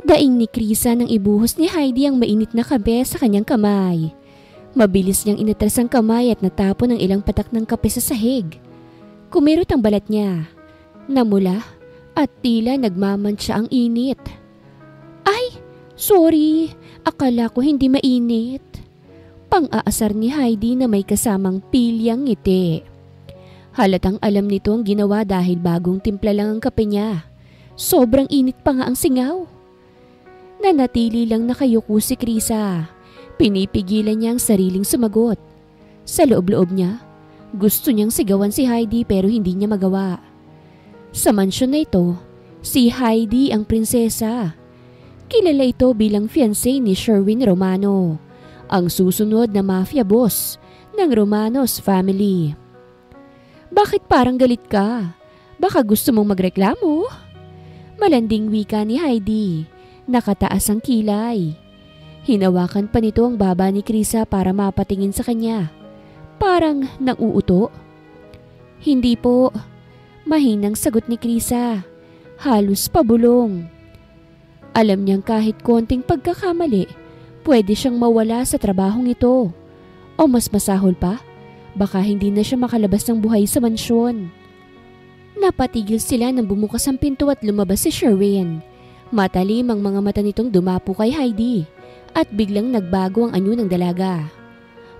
Daing ni Krisa nang ibuhos ni Heidi ang mainit na kape sa kanyang kamay. Mabilis niyang inatras ang kamay at natapon ang ilang patak ng kape sa sahig. Kumirot ang balat niya. Namula at tila nagmamantsa ang init. Ay, sorry. Akala ko hindi mainit. Pang-aasar ni Heidi na may kasamang pilyang ngiti. Halatang alam nito ang ginawa dahil bagong timpla lang ang kape niya. Sobrang init pa nga ang singaw. Nanatili lang nakayuko si Krisa. Pinipigilan niya ang sariling sumagot. Sa loob-loob niya, gusto niyang sigawan si Heidi pero hindi niya magawa. Sa mansyon na ito, si Heidi ang prinsesa. Kilala ito bilang fiancé ni Sherwin Romano, ang susunod na mafia boss ng Romanos family. Bakit parang galit ka? Baka gusto mong magreklamo? Malanding wika ni Heidi. Nakataas ang kilay. Hinawakan pa nito ang baba ni Krisa para mapatingin sa kanya. Parang nauuto. Hindi po. Mahinang sagot ni Krisa. Halos pabulong. Alam niyang kahit konting pagkakamali, pwede siyang mawala sa trabahong ito. O mas masahol pa, baka hindi na siya makalabas ng buhay sa mansyon. Napatigil sila nang bumukas ang pinto at lumabas si Sherwin. Matalim ang mga mata nitong dumapo kay Heidi at biglang nagbago ang anyo ng dalaga.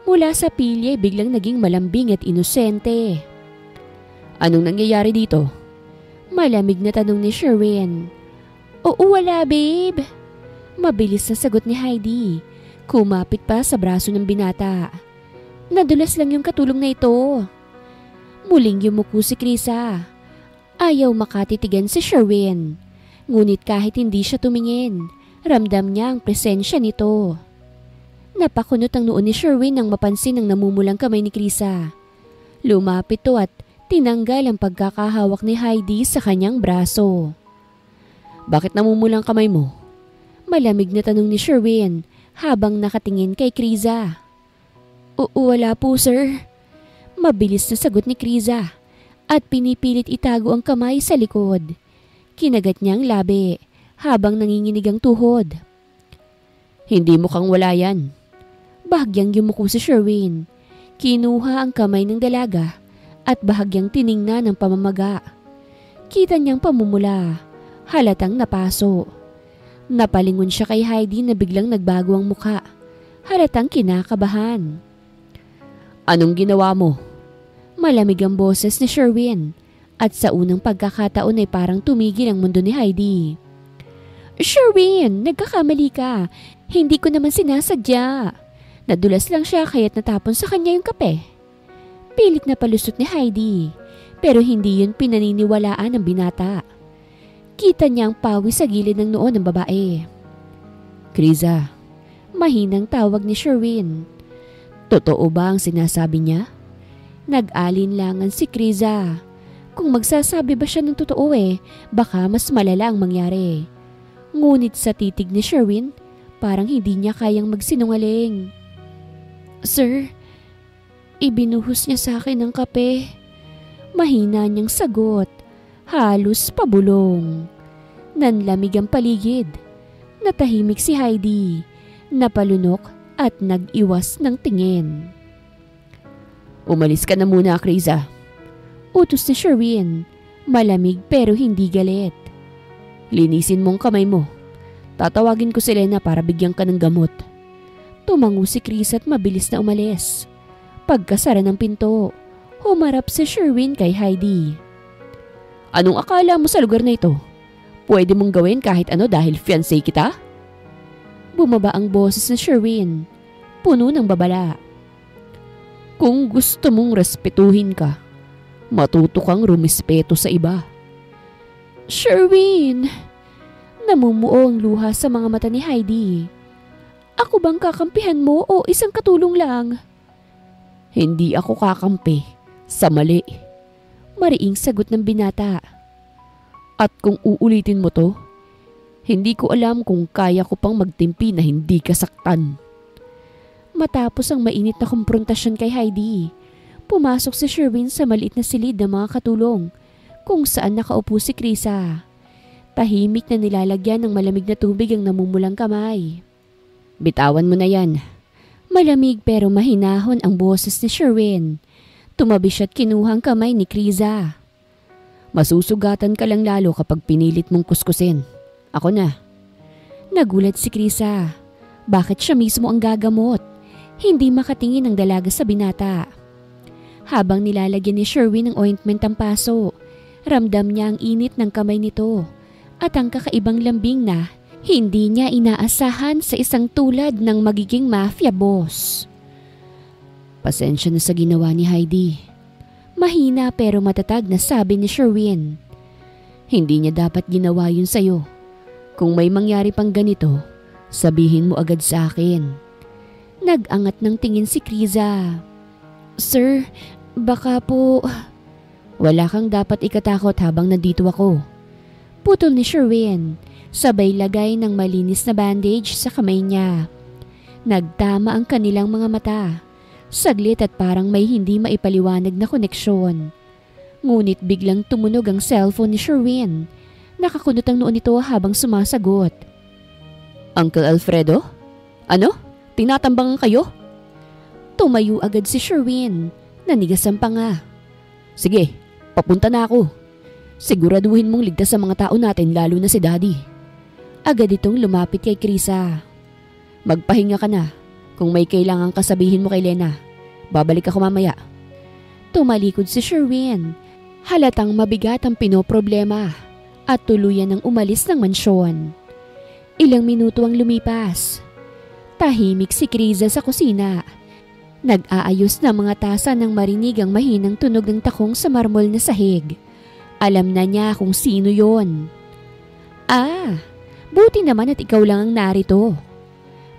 Mula sa pilye biglang naging malambing at inosente. Anong nangyayari dito? Malamig na tanong ni Sherwin. Oo, wala babe. Mabilis na sagot ni Heidi. Kumapit pa sa braso ng binata. Nadulas lang yung katulong na ito. Muling yumuko si Krisa. Ayaw makatitigan si Sherwin. Ngunit kahit hindi siya tumingin, ramdam niya ang presensya nito. Napakunot ang noon ni Sherwin nang mapansin ang namumulang kamay ni Krisa. Lumapit to at tinanggal ang pagkakahawak ni Heidi sa kanyang braso. Bakit namumulang kamay mo? Malamig na tanong ni Sherwin habang nakatingin kay Krisa. Wala po sir. Mabilis na sagot ni Krisa at pinipilit itago ang kamay sa likod. Kinagat niya ang labi habang nanginginig ang tuhod. Hindi mukhang wala yan. Bahagyang yumuko si Sherwin. Kinuha ang kamay ng dalaga at bahagyang tiningnan ng pamamaga. Kita niyang pamumula. Halatang napaso. Napalingon siya kay Heidi na biglang nagbago ang mukha. Halatang kinakabahan. Anong ginawa mo? Malamig ang boses ni Sherwin. At sa unang pagkakataon ay parang tumigil ang mundo ni Heidi. Sherwin, nagkakamali ka. Hindi ko naman sinasadya. Nadulas lang siya kaya't natapon sa kanya yung kape. Pilit na palusot ni Heidi, pero hindi yun pinaniniwalaan ng binata. Kita niya ang pawis sa gilid ng noo ng babae. Krisa, mahinang tawag ni Sherwin. Totoo ba ang sinasabi niya? Nag-alinlangan si Krisa. Kung magsasabi ba siya ng totoo baka mas malala ang mangyari. Ngunit sa titig ni Sherwin, parang hindi niya kayang magsinungaling. Sir, ibinuhos niya sa akin ng kape. Mahina niyang sagot, halos pabulong. Nanlamig ang paligid. Natahimik si Heidi, napalunok at nag-iwas ng tingin. Umalis ka na muna, Krisa. Utos ni Sherwin, malamig pero hindi galit. Linisin mong kamay mo. Tatawagin ko si Lena para bigyan ka ng gamot. Tumango si Krisa at mabilis na umalis. Pagkasara ng pinto, humarap si Sherwin kay Heidi. Anong akala mo sa lugar na ito? Pwede mong gawin kahit ano dahil fiancé kita? Bumaba ang boses ni Sherwin, puno ng babala. Kung gusto mong respetuhin ka, matuto kang rumispeto sa iba. Sherwin! Namumuo ang luha sa mga mata ni Heidi. Ako bang kakampihan mo o isang katulong lang? Hindi ako kakampi. Sa mali. Mariing sagot ng binata. At kung uulitin mo to, hindi ko alam kung kaya ko pang magtimpi na hindi ka saktan. Matapos ang mainit na komprontasyon kay Heidi, Pumasok si Sherwin sa maliit na silid ng mga katulong kung saan nakaupo si Krisa. Tahimik na nilalagyan ng malamig na tubig ang namumulang kamay. Bitawan mo na yan. Malamig pero mahinahon ang boses ni Sherwin. Tumabi siya't kinuhang kamay ni Krisa. Masusugatan ka lang lalo kapag pinilit mong kuskusin. Ako na. Nagulat si Krisa. Bakit siya mismo ang gagamot? Hindi makatingin ang dalaga sa binata. Habang nilalagyan ni Sherwin ng ointment ang paso, ramdam niya ang init ng kamay nito at ang kakaibang lambing na hindi niya inaasahan sa isang tulad ng magiging mafia boss. Pasensya na sa ginawa ni Heidi. Mahina pero matatag na sabi ni Sherwin. Hindi niya dapat ginawa yun sa'yo. Kung may mangyari pang ganito, sabihin mo agad sa akin. Nag-angat ng tingin si Krisa. Sir, baka po... Wala kang dapat ikatakot habang nandito ako. Putol ni Sherwin, sabay lagay ng malinis na bandage sa kamay niya. Nagtama ang kanilang mga mata. Saglit at parang may hindi maipaliwanag na koneksyon. Ngunit biglang tumunog ang cellphone ni Sherwin. Nakakunot ang noon nito habang sumasagot. Uncle Alfredo? Ano? Tinatambangan kayo? Tumayo agad si Sherwin. Nanigasan pa nga. Sige, papunta na ako. Siguraduhin mong ligtas sa mga tao natin lalo na si Daddy. Agad itong lumapit kay Krisa. Magpahinga ka na. Kung may kailangan ka sabihin mo kay Lena. Babalik ako mamaya. Tumalikod si Sherwin. Halatang mabigat ang pinoproblema at tuluyan ng umalis ng mansyon. Ilang minuto ang lumipas. Tahimik si Krisa sa kusina. Nag-aayos ng mga tasa nang marinig ang mahinang tunog ng takong sa marmol na sahig. Alam na niya kung sino yon. Buti naman at ikaw lang ang narito.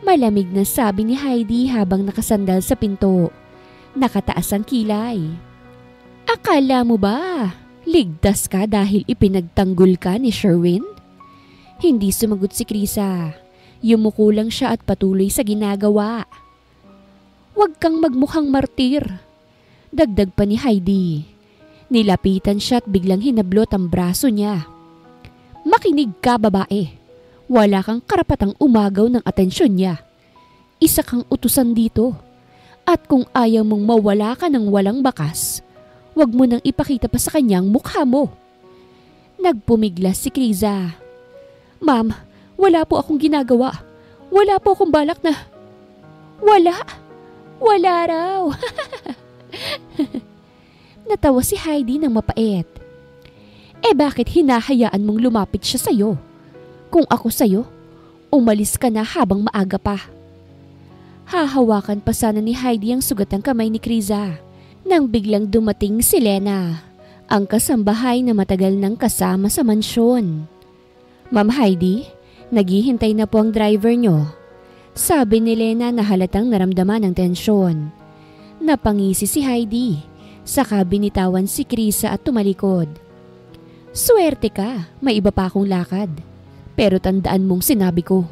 Malamig na sabi ni Heidi habang nakasandal sa pinto. Nakataas ang kilay. Akala mo ba ligtas ka dahil ipinagtanggol ka ni Sherwin? Hindi sumagot si Krisa. Yumuko lang siya at patuloy sa ginagawa. Huwag kang magmukhang martir. Dagdag pa ni Heidi. Nilapitan siya at biglang hinablot ang braso niya. Makinig ka, babae. Wala kang karapatang umagaw ng atensyon niya. Isa kang utusan dito. At kung ayaw mong mawala ka ng walang bakas, huwag mo nang ipakita pa sa kanyang mukha mo. Nagpumiglas si Krisa. Ma'am, wala po akong ginagawa. Wala po akong balak na... Wala raw. Natawa si Heidi ng mapait. Bakit hinahayaan mong lumapit siya sa'yo? Kung ako sa'yo, umalis ka na habang maaga pa. Hahawakan pa sana ni Heidi ang sugat ng kamay ni Krisa nang biglang dumating si Lena, ang kasambahay na matagal nang kasama sa mansyon. Ma'am Heidi, naghihintay na po ang driver nyo. Sabi ni Lena na halatang naramdaman ng tensyon. Napangisi si Heidi, saka binitawan si Krisa at tumalikod. Swerte ka, may iba pa akong lakad. Pero tandaan mong sinabi ko.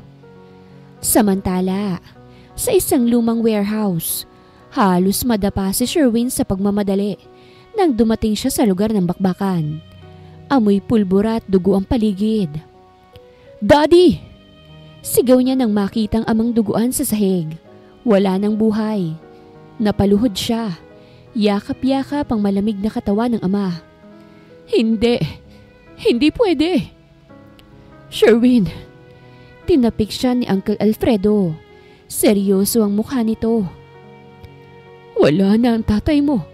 Samantala, sa isang lumang warehouse, halos madapa si Sherwin sa pagmamadali nang dumating siya sa lugar ng bakbakan. Amoy pulbura at dugo ang paligid. Daddy! Sigaw niya nang makitang amang duguan sa sahig. Wala nang buhay. Napaluhod siya. Yakap-yakap ang malamig na katawan ng ama. Hindi pwede. Sherwin. Tinapik siya ni Uncle Alfredo. Seryoso ang mukha nito. Wala na ang tatay mo.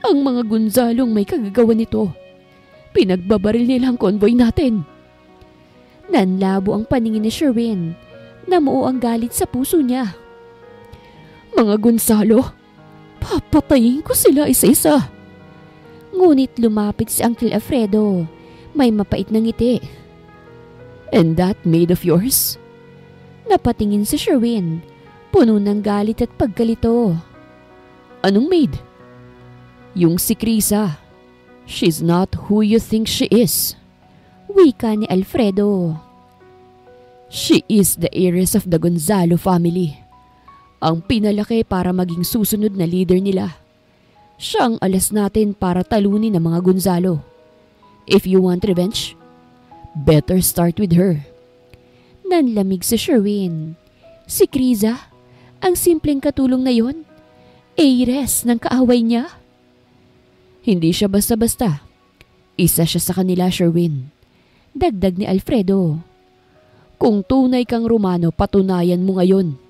Ang mga Gonzalong may kagagawa nito. Pinagbabaril nila ang convoy natin. Nanlabo ang paningin ni Sherwin. Namuo ang galit sa puso niya. Mga Gonzalo, papatayin ko sila isa-isa. Ngunit lumapit si Uncle Alfredo. May mapait na ngiti. And that maid of yours? Napatingin si Sherwin. Puno ng galit at pagkalito. Anong maid? Yung si Krisa. She's not who you think she is. Wika ni Alfredo. She is the heiress of the Gonzalo family. Ang pinalaki para maging susunod na leader nila. Siya ang alas natin para talunin ng mga Gonzalo. If you want revenge, better start with her. Nanlamig si Sherwin. Si Criza, ang simpleng katulong na yon, heiress ng kaaway niya. Hindi siya basta-basta. Isa siya sa kanila, Sherwin. Dagdag ni Alfredo. Kung tunay kang Romano, patunayan mo ngayon.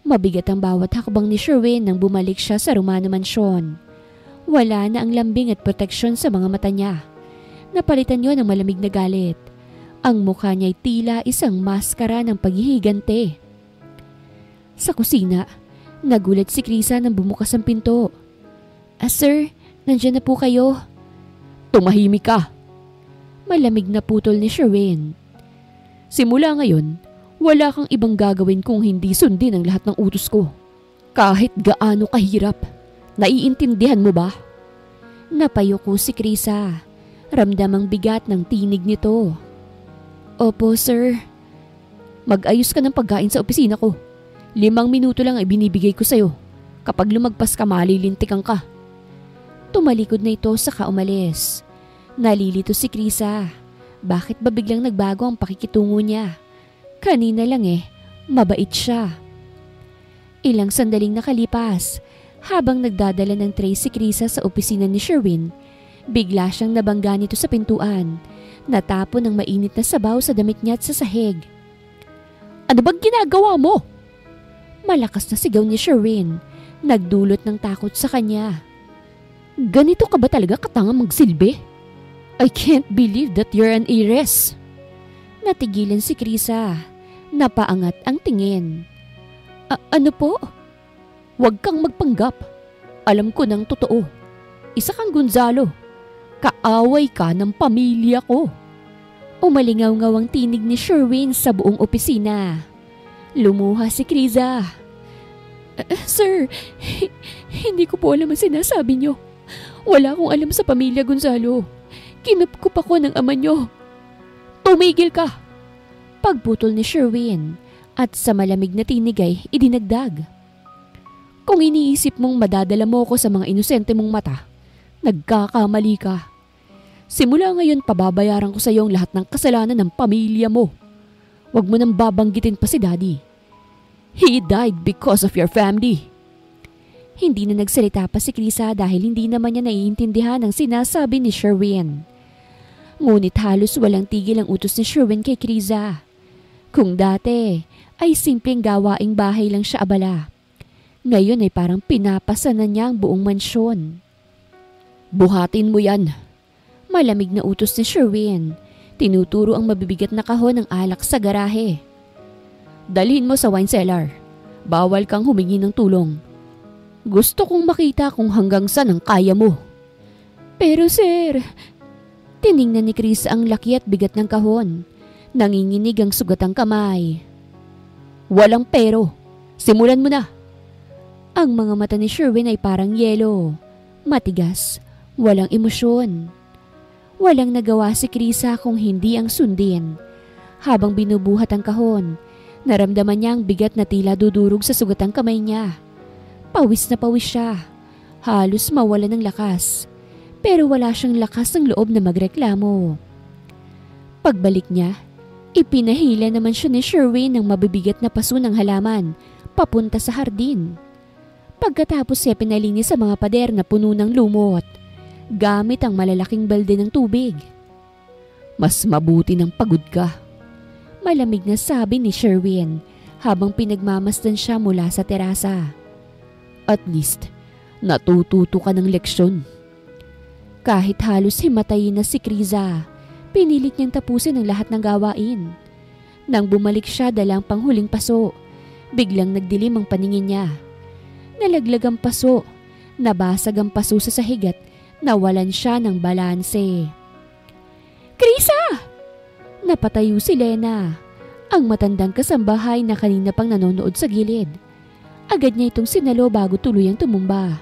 Mabigat ang bawat hakbang ni Sherwin nang bumalik siya sa Romano Mansion. Wala na ang lambing at proteksyon sa mga mata niya. Napalitan niyo ng malamig na galit. Ang mukha niya'y tila isang maskara ng paghihigante. Sa kusina, nagulat si Criza nang bumukas ang pinto. Sir, nandiyan na po kayo. Tumahimik ka. Malamig na putol ni Sherwin. Simula ngayon, wala kang ibang gagawin kung hindi sundin ang lahat ng utos ko. Kahit gaano kahirap. Naiintindihan mo ba? Napayuko si Criza. Ramdam ang bigat ng tinig nito. Opo, sir. Mag-ayos ka ng pagkain sa opisina ko. 5 minuto lang ay binibigay ko sa'yo. Kapag lumagpas ka, malilintikan ka. Tumalikod na ito saka umalis. Nalilito si Criza. Bakit ba biglang nagbago ang pakikitungo niya? Kanina lang mabait siya. Ilang sandaling nakalipas, habang nagdadala ng tray si Criza sa opisina ni Sherwin, bigla siyang nabangga nito sa pintuan. Natapon ng mainit na sabaw sa damit niya at sa sahig. Ano bang ginagawa mo? Malakas na sigaw ni Sherwin, nagdulot ng takot sa kanya. Ganito ka ba talaga katangang magsilbi? I can't believe that you're an heiress. Natigilan si Criza. Napaangat ang tingin. Ano po? Huwag kang magpanggap. Alam ko ng totoo. Isa kang Gonzalo. Kaaway ka ng pamilya ko. Umalingaw-ngaw ang tinig ni Sherwin sa buong opisina. Lumuha si Criza. Sir, hindi ko po alam ang sinasabi niyo. Wala akong alam sa pamilya Gonzalo. Kinupkup ako ng ama niyo. Tumigil ka! Pagputol ni Sherwin at sa malamig na tinig ay idinagdag. Kung iniisip mong madadala mo ko sa mga inosente mong mata, nagkakamali ka. Simula ngayon pababayaran ko sa iyo ang lahat ng kasalanan ng pamilya mo. Huwag mo nang babanggitin pa si Daddy. He died because of your family. Hindi na nagsalita pa si Criza dahil hindi naman niya naiintindihan ang sinasabi ni Sherwin. Ngunit halos walang tigil ang utos ni Sherwin kay Criza. Kung dati ay simpleng gawaing bahay lang siya abala, ngayon ay parang pinapasa na niya ang buong mansyon. Buhatin mo yan. Malamig na utos ni Sherwin. Tinuturo ang mabibigat na kahon ng alak sa garahe. Dalhin mo sa wine cellar. Bawal kang humingi ng tulong. Gusto kong makita kung hanggang saan ang kaya mo. Pero sir, tiningnan ni Chris ang laki at bigat ng kahon. Nanginginig ang sugatang kamay. Walang pero. Simulan mo na. Ang mga mata ni Sherwin ay parang yelo. Matigas. Walang emosyon. Walang nagawa si Criza kung hindi ang sundin. Habang binubuhat ang kahon, naramdaman niya ang bigat na tila dudurog sa sugatang kamay niya. Pawis na pawis siya. Halos mawala ng lakas. Pero wala siyang lakas ng loob na magreklamo. Pagbalik niya, ipinahila naman siya ni Sherwin ng mabibigat na paso ng halaman papunta sa hardin. Pagkatapos siya pinalinis sa mga pader na puno ng lumot, gamit ang malalaking balde ng tubig. Mas mabuti ng pagod ka. Malamig na sabi ni Sherwin habang pinagmamasdan siya mula sa terasa. At least, natututo ka ng leksyon. Kahit halos himatayin na si Criza, pinilit niyang tapusin ang lahat ng gawain. Nang bumalik siya dalang panghuling paso, biglang nagdilim ang paningin niya. Nalaglag ang paso, nabasag ang paso sa sahig at nawalan siya ng balanse. Criza! Napatayo si Lena, ang matandang kasambahay na kanina pang nanonood sa gilid. Agad niya itong sinalo bago tuluyang tumumba.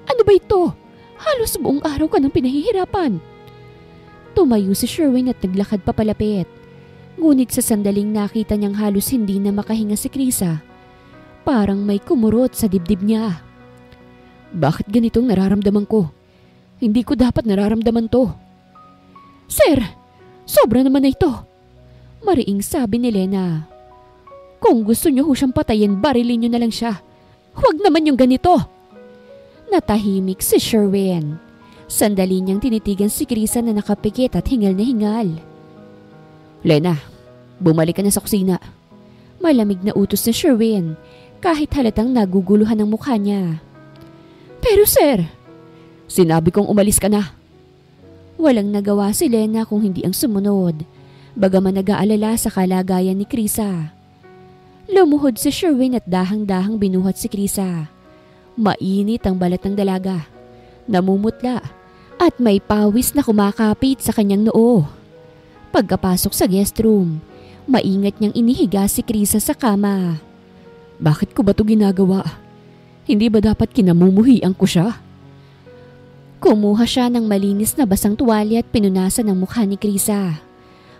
Ano ba ito? Halos buong araw ka nang pinahihirapan. Tumayo si Sherwin at naglakad papalapit. Ngunit sa sandaling nakita niyang halos hindi na makahinga si Criza. Parang may kumurot sa dibdib niya. Bakit ganitong nararamdaman ko? Hindi ko dapat nararamdaman to. Sir, sobra naman na ito. Mariing sabi ni Lena. Kung gusto niyo ho siyang patayin, barilin niyo na lang siya. Huwag naman yung ganito. Natahimik si Sherwin. Sandali niyang tinitigan si Krisa na nakapikit at hingal na hingal. Lena, bumalik ka na sa kusina. Malamig na utos ni Sherwin kahit halatang naguguluhan ang mukha niya. Pero sir, sinabi kong umalis ka na. Walang nagawa si Lena kung hindi ang sumunod, bagaman nag-aalala sa kalagayan ni Krisa. Lumuhod si Sherwin at dahang-dahang binuhat si Krisa. Mainit ang balat ng dalaga, namumutla at may pawis na kumakapit sa kanyang noo. Pagkapasok sa guest room, maingat niyang inihiga si Krisa sa kama. Bakit ko ba ito ginagawa? Hindi ba dapat kinamumuhian ko siya? Kumuha siya ng malinis na basang tuwalya at pinunasan ang mukha ni Krisa.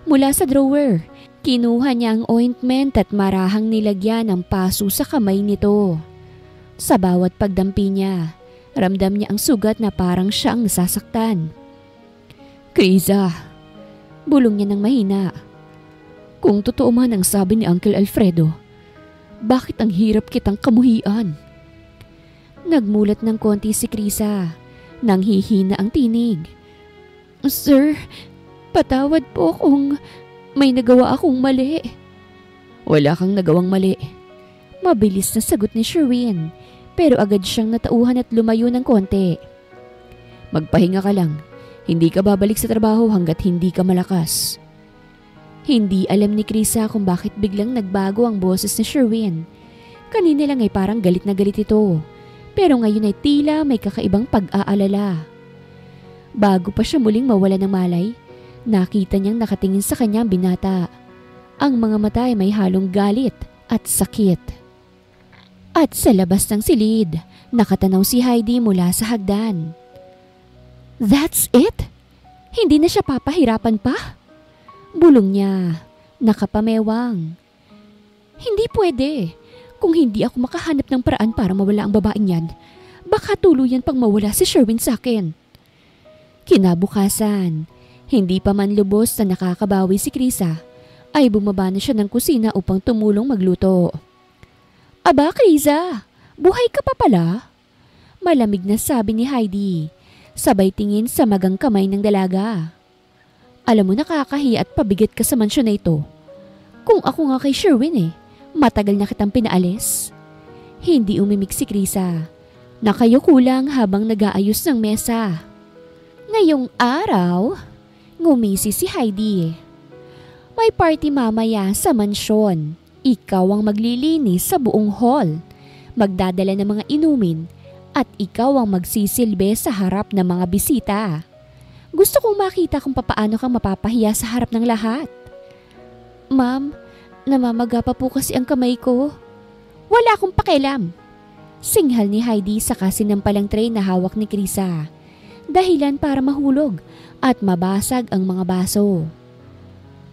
Mula sa drawer, kinuha niya ang ointment at marahang nilagyan ng paso sa kamay nito. Sa bawat pagdampi niya, ramdam niya ang sugat na parang siya ang nasasaktan. Krisa, bulong niya ng mahina. Kung totoo man ang sabi ni Uncle Alfredo, bakit ang hirap kitang kamuhian? Nagmulat ng konti si Krisa, nang hihina ang tinig. Sir, patawad po kung may nagawa akong mali. Wala kang nagawang mali. Mabilis na sagot ni Sherwin, pero agad siyang natauhan at lumayo ng konti. Magpahinga ka lang. Hindi ka babalik sa trabaho hanggat hindi ka malakas. Hindi alam ni Krisa kung bakit biglang nagbago ang boses ni Sherwin. Kanina lang ay parang galit na galit ito, pero ngayon ay tila may kakaibang pag-aalala. Bago pa siya muling mawala ng malay, nakita niyang nakatingin sa kanya ang binata. Ang mga mata ay may halong galit at sakit. At sa labas ng silid, nakatanaw si Heidi mula sa hagdan. That's it? Hindi na siya papahirapan pa? Bulong niya, nakapamewang. Hindi pwede. Kung hindi ako makahanap ng paraan para mawala ang babaeng yan, baka tuluyan pang mawala si Sherwin sa akin. Kinabukasan, hindi pa man lubos na nakakabawi si Krisa, ay bumaba na siya ng kusina upang tumulong magluto. Aba Krisa, buhay ka pa pala? Malamig na sabi ni Heidi, sabay tingin sa magang kamay ng dalaga. Alam mo, nakakahiya at pabigat ka sa mansyon na ito. Kung ako nga kay Sherwin matagal na kitang pinaalis. Hindi umimik si Krisa. Nakayuko lang habang nag-aayos ng mesa. Ngayong araw, ngumisi si Heidi. May party mamaya sa mansyon. Ikaw ang maglilinis sa buong hall, magdadala ng mga inumin, at ikaw ang magsisilbi sa harap ng mga bisita. Gusto kong makita kung papaano kang mapapahiya sa harap ng lahat. Ma'am, namamaga pa po kasi ang kamay ko. Wala akong pakialam. Singhal ni Heidi sa kasinampalang tray na hawak ni Krisa. Dahilan para mahulog at mabasag ang mga baso.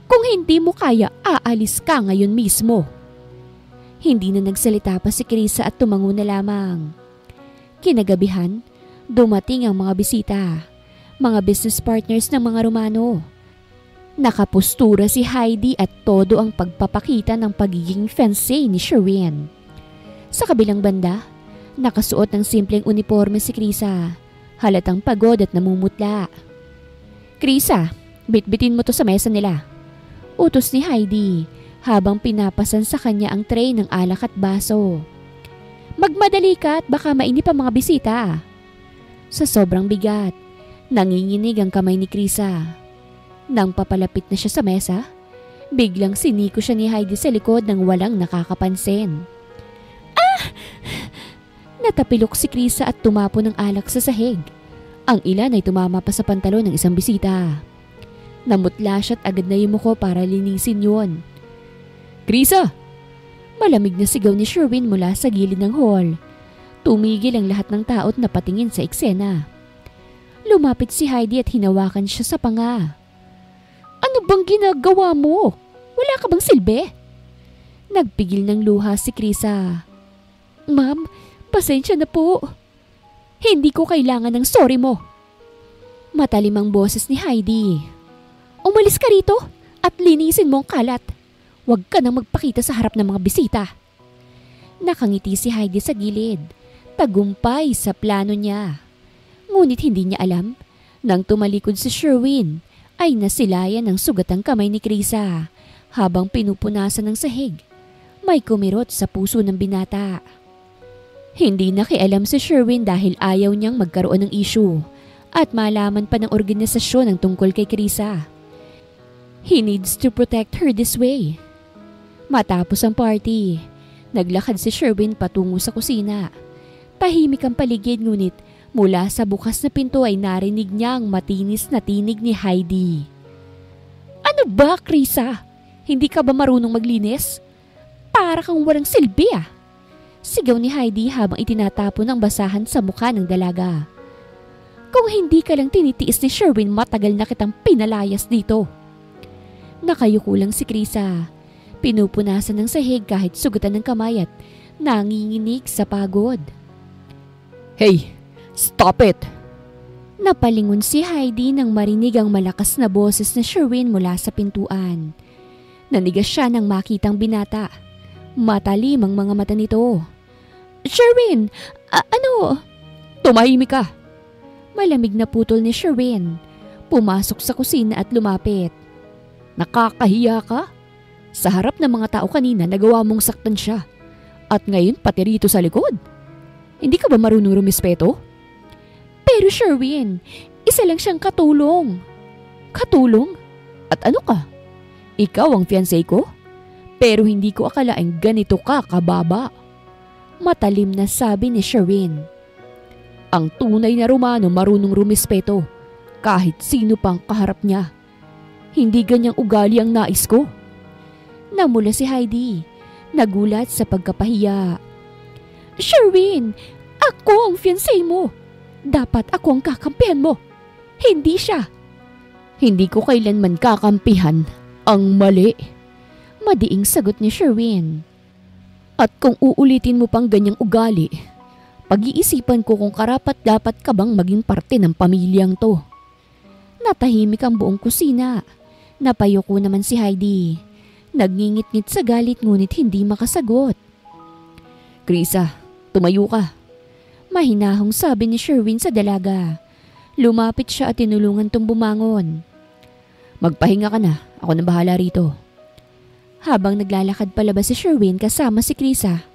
Kung hindi mo kaya, aalis ka ngayon mismo. Hindi na nagsalita pa si Krisa at tumango na lamang. Kinagabihan, dumating ang mga bisita. Mga business partners ng mga Romano. Nakapustura si Heidi at todo ang pagpapakita ng pagiging fiancé ni Sherwin. Sa kabilang banda, nakasuot ng simpleng uniforme si Krisa. Halatang pagod at namumutla. Krisa, bitbitin mo to sa mesa nila. Utos ni Heidi habang pinapasan sa kanya ang tray ng alak at baso. Magmadali ka at baka mainip ang mga bisita. Sa sobrang bigat, nanginginig ang kamay ni Krisa. Nang papalapit na siya sa mesa, biglang siniko siya ni Heidi sa likod nang walang nakakapansin. Ah! Natapilok si Krisa at tumapo ng alak sa sahig. Ang ilan ay tumama pa sa pantalon ng isang bisita. Namutla siya at agad na yumuko para linisin yun. Krisa! Malamig na sigaw ni Sherwin mula sa gilid ng hall. Tumigil ang lahat ng tao at napatingin sa eksena. Lumapit si Heidi at hinawakan siya sa panga. Ano bang ginagawa mo? Wala ka bang silbi? Nagpigil ng luha si Krisa. Ma'am, pasensya na po. Hindi ko kailangan ng sorry mo. Matalim ang boses ni Heidi. Umalis ka rito at linisin mo ang kalat. Huwag ka nang magpakita sa harap ng mga bisita. Nakangiti si Heidi sa gilid. Tagumpay sa plano niya. Ngunit hindi niya alam, nang tumalikod si Sherwin, ay nasilayan ng sugatang kamay ni Krisa habang pinupunasan ng sahig. May kumirot sa puso ng binata. Hindi nakialam si Sherwin dahil ayaw niyang magkaroon ng issue at malaman pa ng organisasyon ang tungkol kay Krisa. He needs to protect her this way. Matapos ang party, naglakad si Sherwin patungo sa kusina. Tahimik ang paligid ngunit mula sa bukas na pinto ay narinig niya ang matinis na tinig ni Heidi. Ano ba, Krisa? Hindi ka ba marunong maglinis? Para kang walang silbi ah! Sigaw ni Heidi habang itinatapon ang basahan sa mukha ng dalaga. Kung hindi ka lang tinitiis ni Sherwin, matagal na kitang pinalayas dito. Nakayuko lang si Krisa. Pinupunasan ng sahig kahit sugatan ng kamay at nanginginig sa pagod. Hey, stop it! Napalingon si Heidi nang marinig ang malakas na boses ni Sherwin mula sa pintuan. Nanigas siya nang makitang binata. Matalim ang mga mata nito. Sherwin! Ano? Tumahimik ka! Malamig na putol ni Sherwin. Pumasok sa kusina at lumapit. Nakakahiya ka? Sa harap ng mga tao kanina nagawa mong saktan siya. At ngayon pati rito sa likod. Hindi ka ba marunong rumispeto? Pero Sherwin, isa lang siyang katulong. Katulong? At ano ka? Ikaw ang fiancé ko? Pero hindi ko akalaing ganito ka kababa. Matalim na sabi ni Sherwin. Ang tunay na Romano marunong rumispeto kahit sino pang kaharap niya. Hindi ganyang ugali ang nais ko. Namula si Heidi, nagulat sa pagkapahiya. Sherwin, ako ang fiancé mo. Dapat ako ang kakampihan mo. Hindi siya. Hindi ko kailanman kakampihan ang mali. Madiing sagot ni Sherwin. At kung uulitin mo pang ganyang ugali, pag-iisipan ko kung karapat-dapat ka bang maging parte ng pamilyang to. Natahimik ang buong kusina. Napayuko naman si Heidi. Nagngingit-ngit sa galit ngunit hindi makasagot. Krisa, tumayo ka. Mahinahong sabi ni Sherwin sa dalaga. Lumapit siya at tinulungan tong bumangon. Magpahinga ka na, ako na bahala rito. Habang naglalakad palabas si Sherwin kasama si Krisa,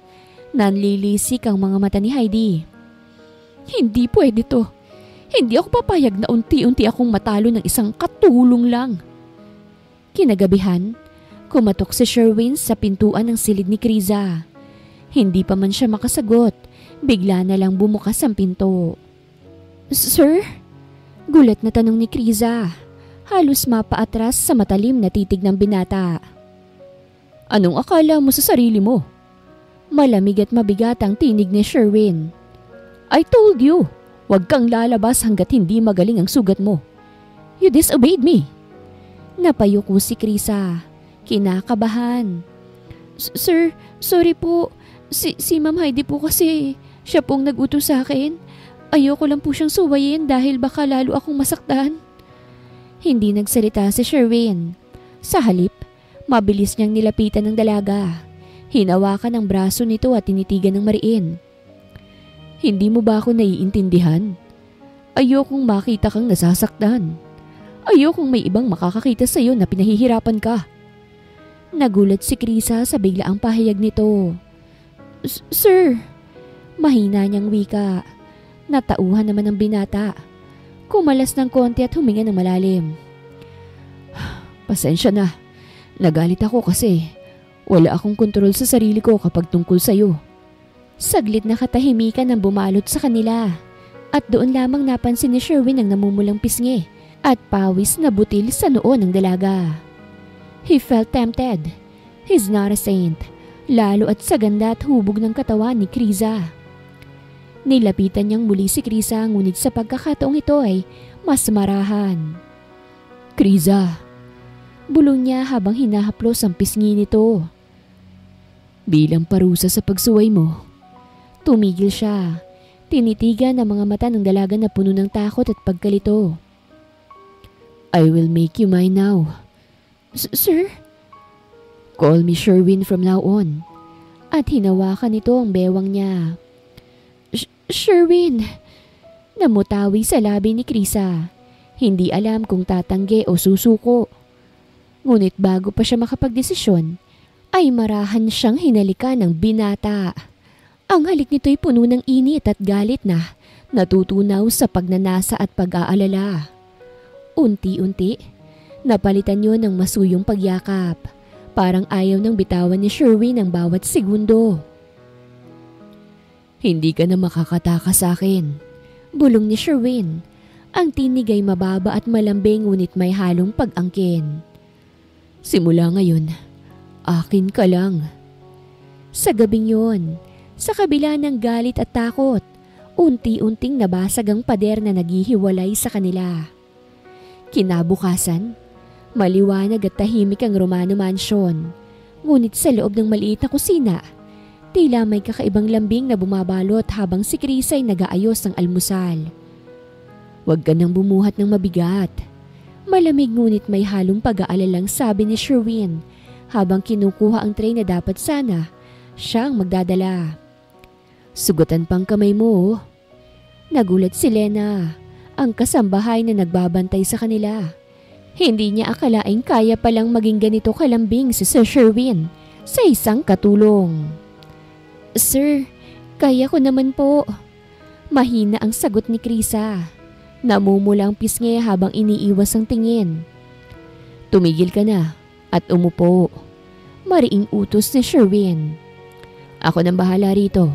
nanlilisik ang mga mata ni Heidi. Hindi pwede to. Hindi ako papayag na unti-unti akong matalo ng isang katulong lang. Kinagabihan, kumatok si Sherwin sa pintuan ng silid ni Krisa. Hindi pa man siya makasagot, bigla na lang bumukas ang pinto. Sir? Gulat na tanong ni Krisa. Halos mapaatras sa matalim na titig ng binata. Anong akala mo sa sarili mo? Malamig at mabigat ang tinig ni Sherwin. I told you, huwag kang lalabas hanggat hindi magaling ang sugat mo. You disobeyed me. Napayuko si Krisa. Kinakabahan. Sir, sorry po. Si Ma'am Heidi po kasi, siya pong nag-utos sa akin. Ayoko lang po siyang suwayin dahil baka lalo akong masaktan. Hindi nagsalita si Sherwin. Sa halip, mabilis niyang nilapitan ng dalaga. Hinawakan ang braso nito at tinitigan ng mariin. Hindi mo ba ako naiintindihan? Ayokong makita kang nasasaktan. Ayokong may ibang makakakita sa iyo na pinahihirapan ka. Nagulat si Krisa sa biglaang pahayag nito. Sir, mahina niyang wika. Natauhan naman ang binata. Kumalas ng konti at huminga ng malalim. Pasensya na. Nagalit ako kasi wala akong kontrol sa sarili ko kapag tungkol sa iyo. Saglit na katahimikan ang bumalot sa kanila at doon lamang napansin ni Sherwin ang namumulang pisngi at pawis na butil sa noo ng dalaga. He felt tempted. He's not a saint. Lalo at sa ganda at hubog ng katawan ni Krisa. Nilapitan niyang muli si Krisa ngunit sa pagkakataong ito ay mas marahan. Krisa, bulong niya habang hinahaplos ang pisngi nito. Bilang parusa sa pagsuway mo. Tumigil siya. Tinitigan ang mga mata ng dalaga na puno ng takot at pagkalito. I will make you mine now. Sir? Call me Sherwin from now on. At hinawakan nito ang bewang niya. Sherwin! Namutawi sa labi ni Krisa. Hindi alam kung tatanggi o susuko. Ngunit bago pa siya makapagdesisyon, ay marahan siyang hinalikan ng binata. Ang halik nito'y puno ng init at galit na natutunaw sa pagnanasa at pag-aalala. Unti-unti, napalitan yun ng masuyong pagyakap. Parang ayaw nang bitawan ni Sherwin ang bawat segundo. Hindi ka na makakatakas sa akin. Bulong ni Sherwin. Ang tinig ay mababa at malambing ngunit may halong pag-angkin. Simula ngayon, akin ka lang. Sa gabing yun, sa kabila ng galit at takot, unti-unting nabasag ang pader na naghihiwalay sa kanila. Kinabukasan, maliwanag at tahimik ang Romano Mansion. Ngunit sa loob ng maliit na kusina, tila may kakaibang lambing na bumabalot habang si Krisa ay nag-aayos ng almusal. Huwag ka nang bumuhat ng mabigat. Malamig ngunit may halong pag-aalalang sabi ni Sherwin habang kinukuha ang tray na dapat sana siyang magdadala. Sugatan pang kamay mo. Nagulat si Lena, ang kasambahay na nagbabantay sa kanila. Hindi niya akalaing kaya palang maging ganito kalambing si Sir Sherwin sa isang katulong. Sir, kaya ko naman po. Mahina ang sagot ni Krisa. Namumula ang pisngi habang iniiwas ang tingin. Tumigil ka na at umupo. Mariing utos ni Sherwin. Ako nang bahala rito.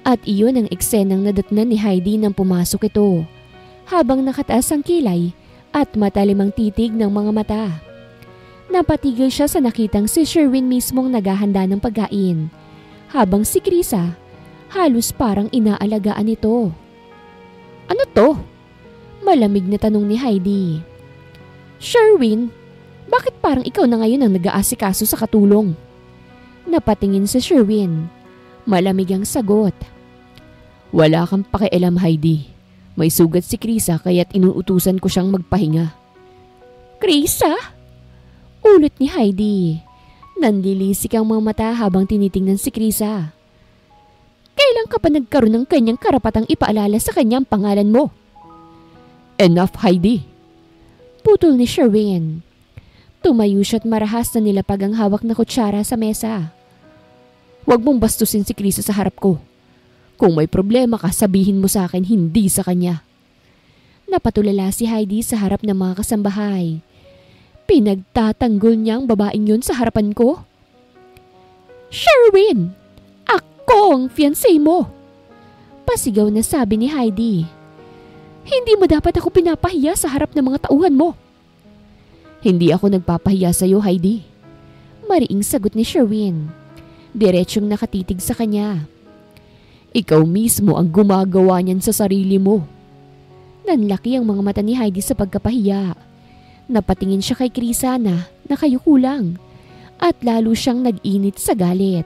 At iyon ang eksenang nadatnan ni Heidi nang pumasok ito. Habang nakataas ang kilay at matalim ang titig ng mga mata. Napatigil siya sa nakitang si Sherwin mismong naghahanda ng pagkain. Habang si Krisa, halos parang inaalagaan ito. Ano to? Malamig na tanong ni Heidi. Sherwin, bakit parang ikaw na ngayon ang nag-aasikaso sa katulong? Napatingin si Sherwin. Malamig ang sagot. Wala kang pakialam, Heidi. May sugat si Krisa kaya't inuutusan ko siyang magpahinga. Krisa? Ulit ni Heidi. Nanlilisik ang mga mata habang tinitingnan si Krisa. Kailan ka pa nagkaroon ng kanyang karapatang ipaalala sa kanyang pangalan mo? Enough, Heidi. Putol ni Sherwin. Tumayo siya't marahas na nilapag ang hawak na kutsara sa mesa. Huwag mong bastusin si Krisa sa harap ko. Kung may problema ka, sabihin mo sa akin, hindi sa kanya. Napatulala si Heidi sa harap ng mga kasambahay. Pinagtatanggol niya ang babaeng yun sa harapan ko? Sherwin! Ako ang fiancé mo! Pasigaw na sabi ni Heidi. Hindi mo dapat ako pinapahiya sa harap ng mga tauhan mo. Hindi ako nagpapahiya sa iyo, Heidi. Mariing sagot ni Sherwin. Diretsyong nakatitig sa kanya. Ikaw mismo ang gumagawa niyan sa sarili mo. Nanlaki ang mga mata ni Heidi sa pagkapahiya. Napatingin siya kay Krisa na nakayuko lang at lalo siyang nag-init sa galit.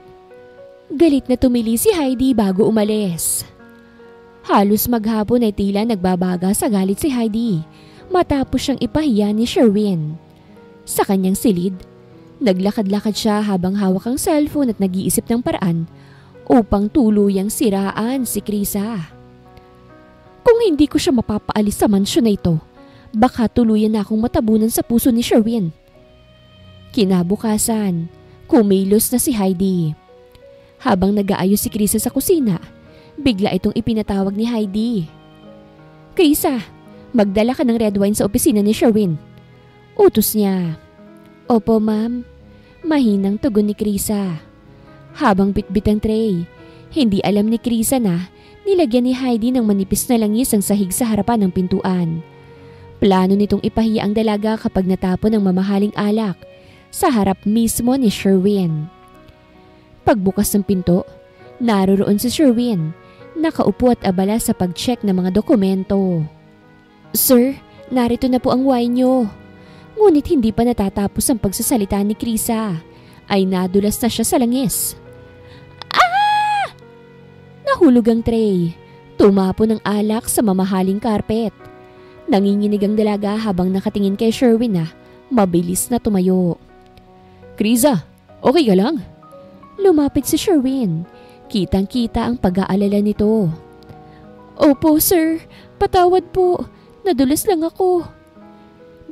Galit na tumili si Heidi bago umalis. Halos maghapon ay tila nagbabaga sa galit si Heidi matapos siyang ipahiya ni Sherwin. Sa kanyang silid, naglakad-lakad siya habang hawak ang cellphone at nag-iisip ng paraan upang tuluyang siraan si Krisa. Kung hindi ko siya mapapaalis sa mansyon na ito, baka tuluyan na akong matabunan sa puso ni Sherwin. Kinabukasan, kumilos na si Heidi. Habang nag-aayos si Krisa sa kusina, bigla itong ipinatawag ni Heidi. Krisa, magdala ka ng red wine sa opisina ni Sherwin. Utos niya. Opo, ma'am. Mahinang tugon ni Krisa. Habang bitbit ang tray, hindi alam ni Krisa na nilagyan ni Heidi ng manipis na langis ang sahig sa harapan ng pintuan. Plano nitong ipahiya ang dalaga kapag natapon ng mamahaling alak sa harap mismo ni Sherwin. Pagbukas ng pinto, naroroon si Sherwin, nakaupo at abala sa pag-check ng mga dokumento. Sir, narito na po ang wine niyo. Ngunit hindi pa natatapos ang pagsasalita ni Krisa, ay nadulas na siya sa langis. Ah! Nahulog ang tray. Tumapo ng alak sa mamahaling karpet. Nanginginig ang dalaga habang nakatingin kay Sherwin na mabilis na tumayo. Kriza, okay ka lang? Lumapit si Sherwin. Kitang-kita ang pag-aalala nito. Opo sir, patawad po. Nadulas lang ako.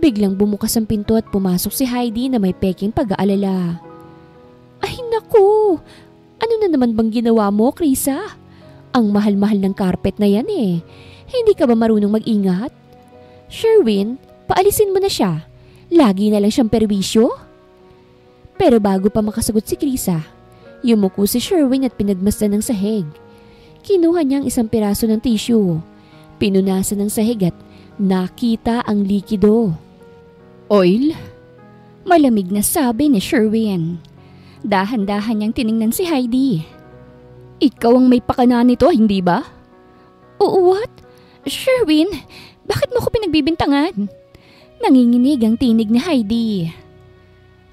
Biglang bumukas ang pinto at pumasok si Heidi na may peking pag-aalala. Ay naku, ano na naman bang ginawa mo, Krisa? Ang mahal-mahal ng carpet na yan eh. Hindi ka ba marunong mag-ingat? Sherwin, paalisin mo na siya. Lagi na lang siyang perwisyo. Pero bago pa makasagot si Krisa, yumuko si Sherwin at pinagmasdan ng sahig. Kinuha niya ang isang piraso ng tissue. Pinunasan ng sahig at nakita ang likido. Oil? Malamig na sabi ni Sherwin. Dahan-dahan niyang tiningnan si Heidi. Ikaw ang may pakana nito, hindi ba? What? Sherwin, bakit mo ko pinagbibintangan? Nanginginig ang tinig ni Heidi.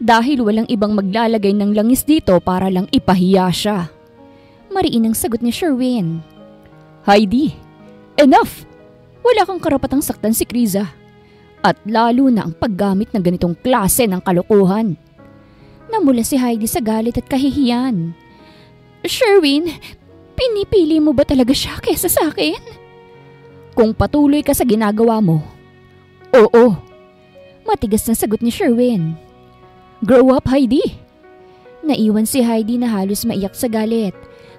Dahil walang ibang maglalagay ng langis dito para lang ipahiya siya. Mariin ang sagot ni Sherwin. Heidi, enough! Wala kang karapatang saktan si Kriza. At lalo na ang paggamit ng ganitong klase ng kalokohan. Namula si Heidi sa galit at kahihiyan. Sherwin, pinipili mo ba talaga siya kesa sa akin? Kung patuloy ka sa ginagawa mo, oo. Matigas na sagot ni Sherwin. Grow up, Heidi. Naiwan si Heidi na halos maiyak sa galit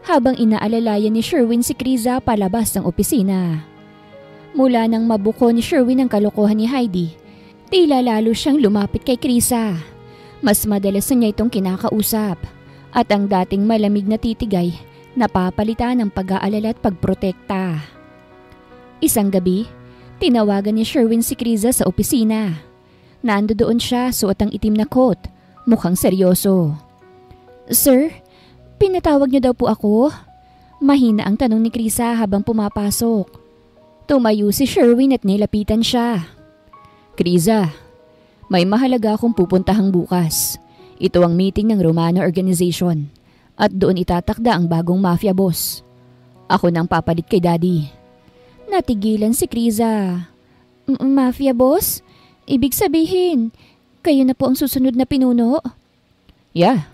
habang inaalalayan ni Sherwin si Kriza palabas ng opisina. Mula nang mabuko ni Sherwin ang kalokohan ni Heidi, tila lalo siyang lumapit kay Kriza. Mas madalas na niya itong kinakausap at ang dating malamig na titigay napapalitan ng pag-aalala at pagprotekta. Isang gabi, tinawagan ni Sherwin si Kriza sa opisina. Nandoon siya suot ang itim na coat, mukhang seryoso. Sir, pinatawag niyo daw po ako? Mahina ang tanong ni Kriza habang pumapasok. Tumayo si Sherwin at nilapitan siya. Kriza, may mahalaga akong pupuntahang bukas. Ito ang meeting ng Romano Organization at doon itatakda ang bagong mafia boss. Ako nang papalit kay Daddy. Natigilan si Kriza. Mafia boss? Ibig sabihin, kayo na po ang susunod na pinuno? Yeah.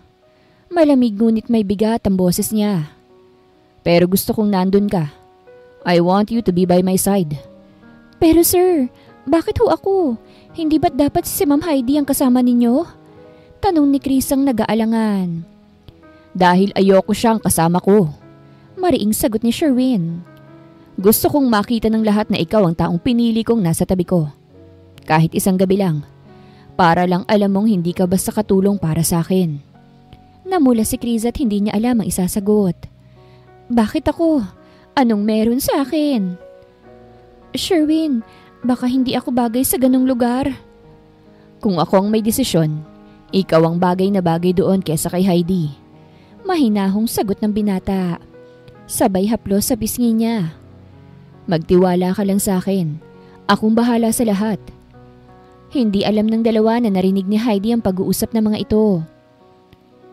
Malamig ngunit may bigat ang boses niya. Pero gusto kong nandun ka. I want you to be by my side. Pero sir, bakit ho ako? Hindi ba't dapat si Ma'am Heidi ang kasama ninyo? Tanong ni Chris ang nag-aalangan. Dahil ayoko siyang kasama ko. Mariing sagot ni Sherwin. Gusto kong makita ng lahat na ikaw ang taong pinili kong nasa tabi ko. Kahit isang gabi lang. Para lang alam mong hindi ka basta katulong para sa akin. Namula si Chris at hindi niya alam ang isasagot. Bakit ako? Anong meron sa akin? Sherwin, baka hindi ako bagay sa ganong lugar. Kung ako ang may desisyon, ikaw ang bagay na bagay doon kesa kay Heidi. Mahinahong sagot ng binata. Sabay haplos sa pisngi niya. Magtiwala ka lang sa akin. Akong bahala sa lahat. Hindi alam ng dalawa na narinig ni Heidi ang pag-uusap ng mga ito.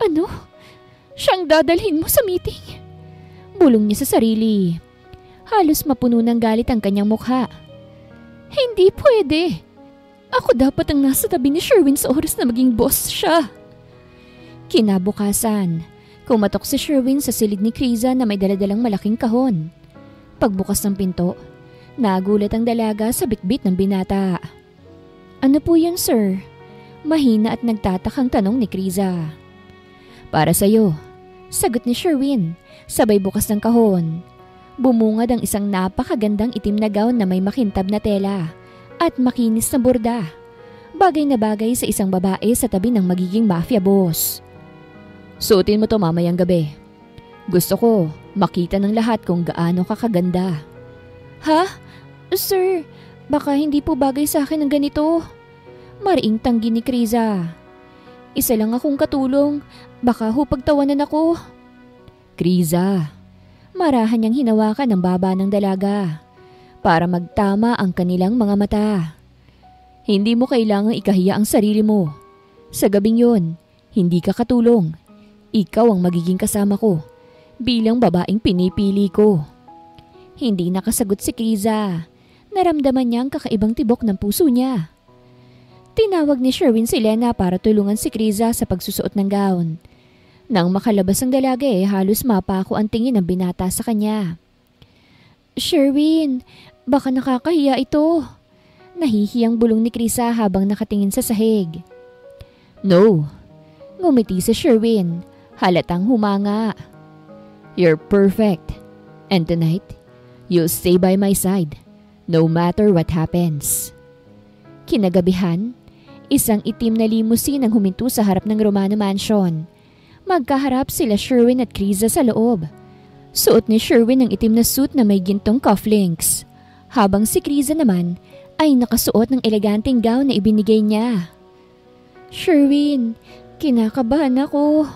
Ano? Siyang dadalhin mo sa meeting? Bulong niya sa sarili. Halos mapuno ng galit ang kanyang mukha. Hindi pwede. Ako dapat ang nasa tabi ni Sherwin sa oras na maging boss siya. Kinabukasan, kumatok si Sherwin sa silid ni Kriza na may daladalang malaking kahon. Pagbukas ng pinto, nagulat ang dalaga sa bitbit ng binata. Ano po yan, sir? Mahina at nagtatakang tanong ni Kriza. Para sa'yo, sagot ni Sherwin, sabay bukas ng kahon. Bumungad ang isang napakagandang itim na gown na may makintab na tela at makinis na borda. Bagay na bagay sa isang babae sa tabi ng magiging mafia boss. Suotin mo to mamayang gabi. Gusto ko makita ng lahat kung gaano ka kaganda. Ha? Sir, baka hindi po bagay sa akin ang ganito. Mariing tanggi ni Kriza. Isa lang akong katulong, baka ho pagtawanan ako. Kriza. Marahan niyang hinawakan ang baba ng dalaga para magtama ang kanilang mga mata. Hindi mo kailangang ikahiya ang sarili mo. Sa gabing yon, hindi ka katulong. Ikaw ang magiging kasama ko bilang babaeng pinipili ko. Hindi nakasagot si Kriza. Naramdaman niya ang kakaibang tibok ng puso niya. Tinawag ni Sherwin si Lena para tulungan si Kriza sa pagsusuot ng gown. Nang makalabas ang dalaga halos mapako ang tingin ng binata sa kanya. "Sherwin, baka nakakahiya ito." Nahihiyang bulong ni Kriza habang nakatingin sa sahig. "No." Ngumiti si Sherwin, halatang humanga. "You're perfect. And tonight, you'll stay by my side, no matter what happens." Kinagabihan, isang itim na limousine ang huminto sa harap ng Romano Mansion. Magkaharap sila Sherwin at Kriza sa loob. Suot ni Sherwin ang itim na suit na may gintong cufflinks, habang si Kriza naman ay nakasuot ng eleganteng gown na ibinigay niya. "Sherwin, kinakabahan ako."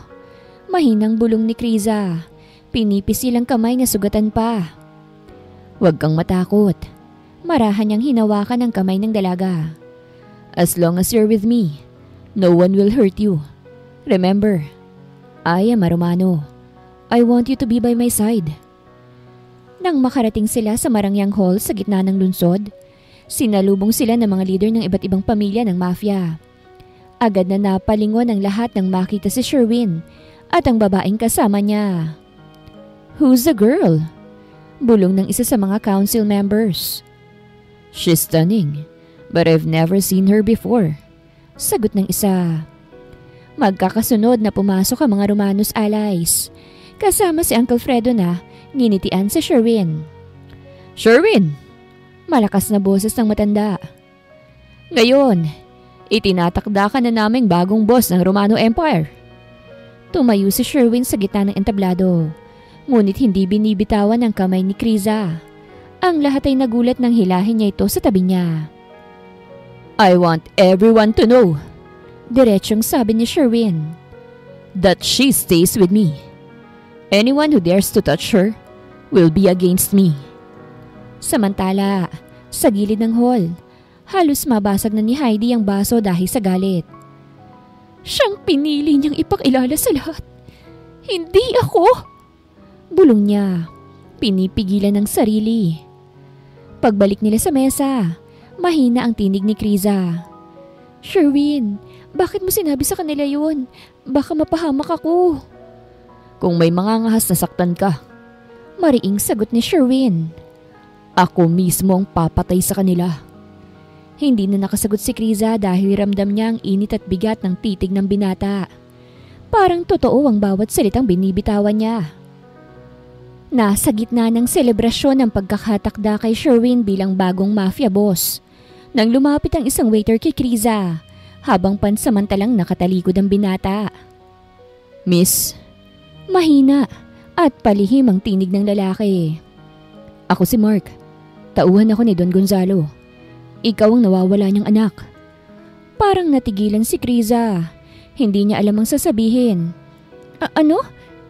Mahinang bulong ni Kriza. Pinipisilang kamay na sugatan pa. "Huwag kang matakot." Marahan niyang hinawakan ang kamay ng dalaga. "As long as you're with me, no one will hurt you. Remember, I am a Romano. I want you to be by my side." Nang makarating sila sa Marangyang Hall sa gitna ng lungsod, sinalubong sila ng mga leader ng iba't ibang pamilya ng mafia. Agad na napalingon ang lahat nang makita si Sherwin at ang babaeng kasama niya. "Who's the girl?" Bulong ng isa sa mga council members. "She's stunning, but I've never seen her before." Sagot ng isa. Magkakasunod na pumasok ang mga Romanos allies. Kasama si Uncle Fredo na nginitian si Sherwin. "Sherwin!" Malakas na boses ng matanda. "Ngayon, itinatakda ka na naming bagong boss ng Romano Empire." Tumayo si Sherwin sa gitna ng entablado. Ngunit hindi binibitawan ang kamay ni Kriza. Ang lahat ay nagulat nang hilahin niya ito sa tabi niya. "I want everyone to know," diretsyong sabi ni Sherwin, "that she stays with me. Anyone who dares to touch her will be against me." Samantala, sa gilid ng hall, halos mabasag na ni Heidi ang baso dahil sa galit. "Siyang pinili niyang ipakilala sa lahat. Hindi ako!" Bulong niya, pinipigilan ng sarili. Pagbalik nila sa mesa, mahina ang tinig ni Kriza. "Sherwin, bakit mo sinabi sa kanila yun? Baka mapahamak ako." "Kung may mga ngahas na saktan ka," mariing sagot ni Sherwin, "ako mismo ang papatay sa kanila." Hindi na nakasagot si Kriza dahil ramdam niya ang init at bigat ng titig ng binata. Parang totoo ang bawat salitang binibitawan niya. Nasa gitna ng selebrasyon ng pagkakatakda kay Sherwin bilang bagong mafia boss, nang lumapit ang isang waiter kay Kriza habang pansamantalang nakatalikod ang binata. "Miss?" Mahina at palihim ang tinig ng lalaki. "Ako si Mark. Tauhan ako ni Don Gonzalo. Ikaw ang nawawala niyang anak." Parang natigilan si Kriza. Hindi niya alam ang sasabihin. Ano?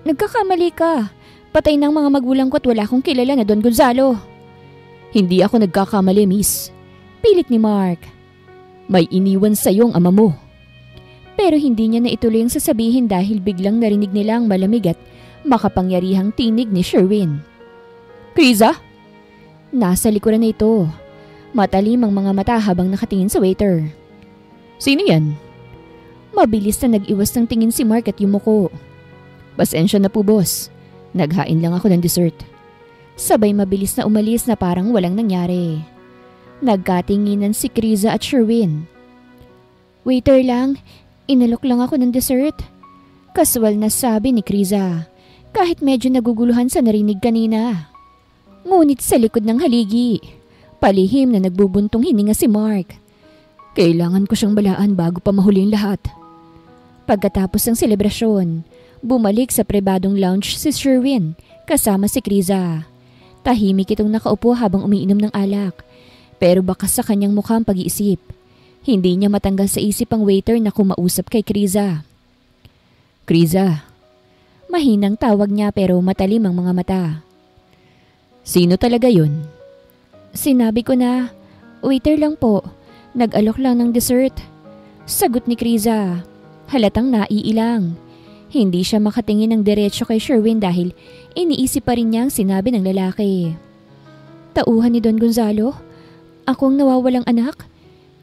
Nagkakamali ka. Patay ng mga magulang ko at wala akong kilala na Don Gonzalo." "Hindi ako nagkakamali, miss." Pilit ni Mark. "May iniwan sa iyong ama mo." Pero hindi niya na ituloy ang sasabihin dahil biglang narinig nila ang malamig at makapangyarihang tinig ni Sherwin. "Kriza?" Nasa likuran na ito. Matalim ang mga mata habang nakatingin sa waiter. "Sino yan?" Mabilis na nag-iwas ng tingin si Mark at yumuko. "Pasensya na po, boss. Naghain lang ako ng dessert." Sabay mabilis na umalis na parang walang nangyari. Nagkatinginan si Kriza at Sherwin. "Waiter lang, inalok lang ako ng dessert." Kaswal na sabi ni Kriza, kahit medyo naguguluhan sa narinig kanina. Ngunit sa likod ng haligi, palihim na nagbubuntong hininga si Mark. "Kailangan ko siyang balaan bago pa mahuli ang lahat." Pagkatapos ng selebrasyon, bumalik sa pribadong lounge si Sherwin kasama si Kriza. Tahimik itong nakaupo habang umiinom ng alak, pero bakas sa kanyang mukha ang pag-iisip. Hindi niya matanggal sa isip ang waiter na kumausap kay Kriza. "Kriza." Mahinang tawag niya pero matalim ang mga mata. "Sino talaga yun?" Sinabi ko na, waiter lang po. Nag-alok lang ng dessert. Sagot ni Kriza. Halatang naiilang. Hindi siya makatingin ng diretsyo kay Sherwin dahil iniisip pa rin niya ang sinabi ng lalaki. Tauhan ni Don Gonzalo? Ako ang nawawalang anak?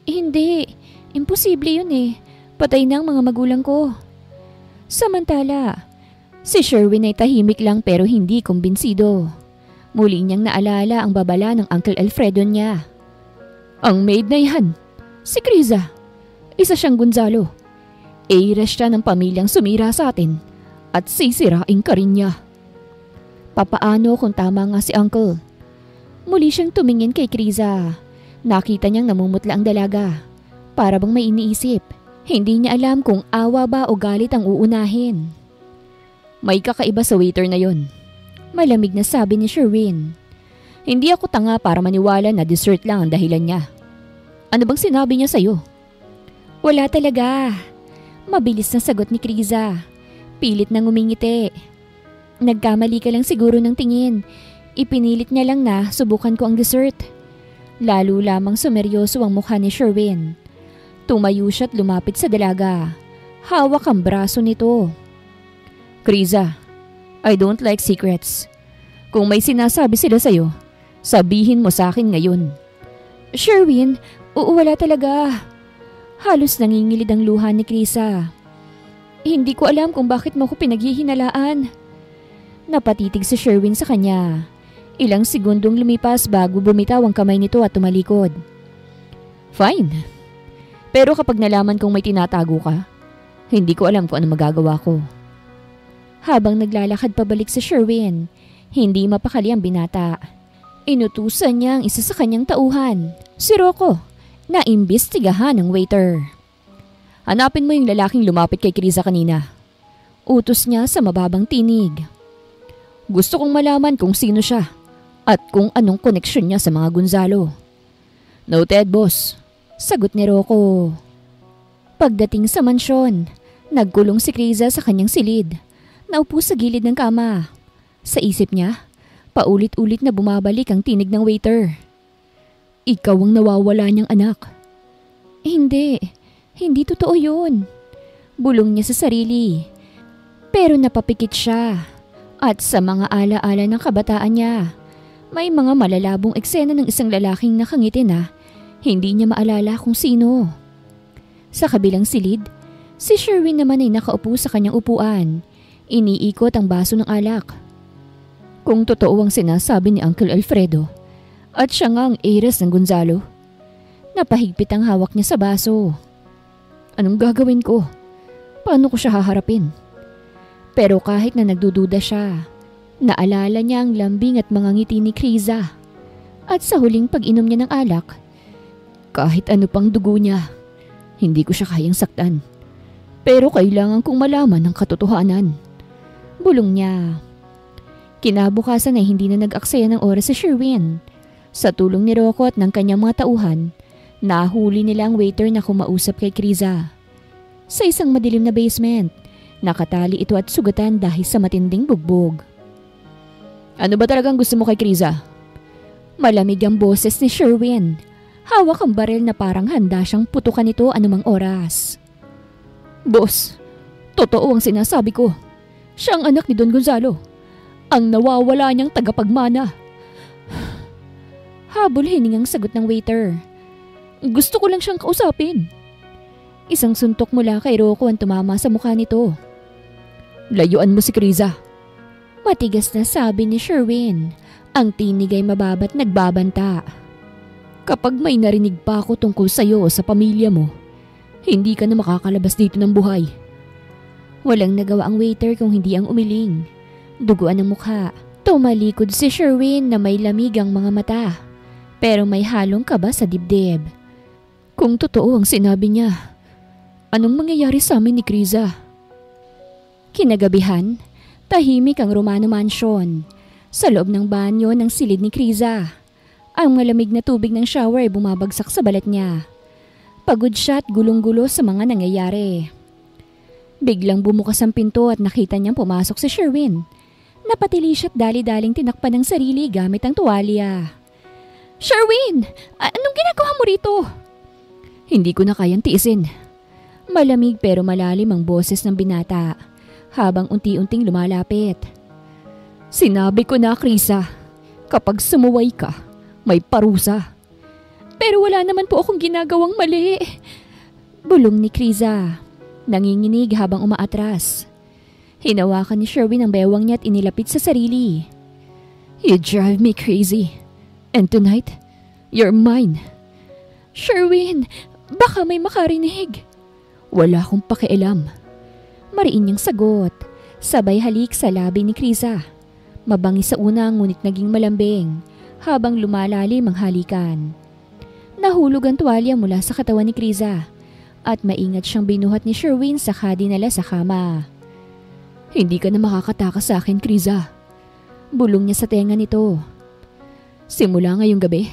Hindi. Imposible yun eh. Patay na ang mga magulang ko. Samantala, si Sherwin ay tahimik lang pero hindi kumbinsido. Muli niyang naalala ang babala ng Uncle Alfredo niya. Ang maid na yan, si Criza. Isa siyang Gonzalo. Heiress siya ng pamilyang sumira sa atin at sisirain ka rin niya. Papaano kung tama nga si Uncle? Muli siyang tumingin kay Criza. Nakita niyang namumutla ang dalaga. Para bang may iniisip. Hindi niya alam kung awa ba o galit ang uunahin. May kakaiba sa waiter na yon. Malamig na sabi ni Sherwin. Hindi ako tanga para maniwala na dessert lang ang dahilan niya. Ano bang sinabi niya sa'yo? Wala talaga. Mabilis na sagot ni Criza. Pilit nang umingiti. Nagkamali ka lang siguro ng tingin. Ipinilit niya lang na subukan ko ang dessert. Lalo lamang sumeryoso ang mukha ni Sherwin. Tumayo siya at lumapit sa dalaga. Hawak ang braso nito. Criza, I don't like secrets. Kung may sinasabi sila sa'yo, sabihin mo sa akin ngayon. Sherwin, wala talaga. Halos nangingilid ang luha ni Criza. Hindi ko alam kung bakit mo ko pinaghihinalaan. Napatitig si Sherwin sa kanya. Ilang segundong lumipas bago bumitaw ang kamay nito at tumalikod. Fine. Pero kapag nalaman kong may tinatago ka, hindi ko alam kung ano magagawa ko. Habang naglalakad pabalik si Sherwin, hindi mapakali ang binata. Inutusan niya ang isa sa kanyang tauhan, si Rocco, na imbestigahan ng waiter. Hanapin mo yung lalaking lumapit kay Criza kanina. Utos niya sa mababang tinig. Gusto kong malaman kung sino siya at kung anong koneksyon niya sa mga Gonzalo. Noted, boss. Sagot ni Rocco. Pagdating sa mansyon, nagkulong si Criza sa kanyang silid. Naupo sa gilid ng kama. Sa isip niya, paulit-ulit na bumabalik ang tinig ng waiter. Ikaw ang nawawala niyang anak. Hindi totoo yun. Bulong niya sa sarili. Pero napapikit siya. At sa mga alaala ng kabataan niya, may mga malalabong eksena ng isang lalaking nakangiti na hindi niya maalala kung sino. Sa kabilang silid, si Sherwin naman ay nakaupo sa kanyang upuan. Iniikot ang baso ng alak. Kung totoo ang sinasabi ni Uncle Alfredo at siya nga ang heiress ng Gonzalo, napahigpit ang hawak niya sa baso. Anong gagawin ko? Paano ko siya haharapin? Pero kahit na nagdududa siya, naalala niya ang lambing at mga ngiti ni Criza. At sa huling pag-inom niya ng alak, kahit ano pang dugo niya, hindi ko siya kayang saktan. Pero kailangan kong malaman ang katotohanan. Bulong niya. Kinabukasan ay hindi na nag-aksaya ng oras si Sherwin. Sa tulong ni Rocco at ng kanyang mga tauhan, nahuli nila ang waiter na kumausap kay Criza. Sa isang madilim na basement, nakatali ito at sugatan dahil sa matinding bugbog. Ano ba talagang gusto mo kay Criza? Malamig ang boses ni Sherwin. Hawak ang baril na parang handa siyang putukan ito anumang oras. Boss, totoo ang sinasabi ko. Siya ang anak ni Don Gonzalo. Ang nawawala niyang tagapagmana. Habol hiningang sagot ng waiter. Gusto ko lang siyang kausapin. Isang suntok mula kay Rocco ang tumama sa mukha nito. Layuan mo si Criza. Matigas na sabi ni Sherwin. Ang tinig ay mababa't nagbabanta. Kapag may narinig pa ako tungkol sa'yo o sa pamilya mo, hindi ka na makakalabas dito ng buhay. Walang nagawa ang waiter kung hindi ang umiling. Duguan ang mukha. Tumalikod si Sherwin na may lamig ang mga mata. Pero may halong kaba sa dibdib. Kung totoo ang sinabi niya, anong mangyayari sa amin ni Criza? Kinagabihan, tahimik ang Romano Mansion. Sa loob ng banyo ng silid ni Criza, ang malamig na tubig ng shower ay bumabagsak sa balat niya. Pagod siya at gulong-gulo sa mga nangyayari. Biglang bumukas ang pinto at nakita niyang pumasok si Sherwin. Napatili siya at dali-daling tinakpan ng sarili gamit ang tuwalya. Sherwin! Anong ginagawa mo rito? Hindi ko na kayang tiisin. Malamig pero malalim ang boses ng binata habang unti-unting lumalapit. Sinabi ko na, Criza, kapag sumuway ka, May parusa. Pero wala naman po akong ginagawang mali. Bulong ni Criza, nanginginig habang umaatras. Hinawakan ni Sherwin ang bewang niya at inilapit sa sarili. You drive me crazy. And tonight, you're mine. Sherwin, baka may makarinig. Wala akong pakialam. Mariin niyang sagot, sabay halik sa labi ni Criza. Mabangis sa una ngunit naging malambing habang lumalalim ang halikan. Nahulog ang tuwalya mula sa katawan ni Criza at maingat siyang binuhat ni Sherwin saka dinala sa kama. Hindi ka na makakatakas sa akin, Criza. Bulong niya sa tenga nito. Simula ngayong gabi,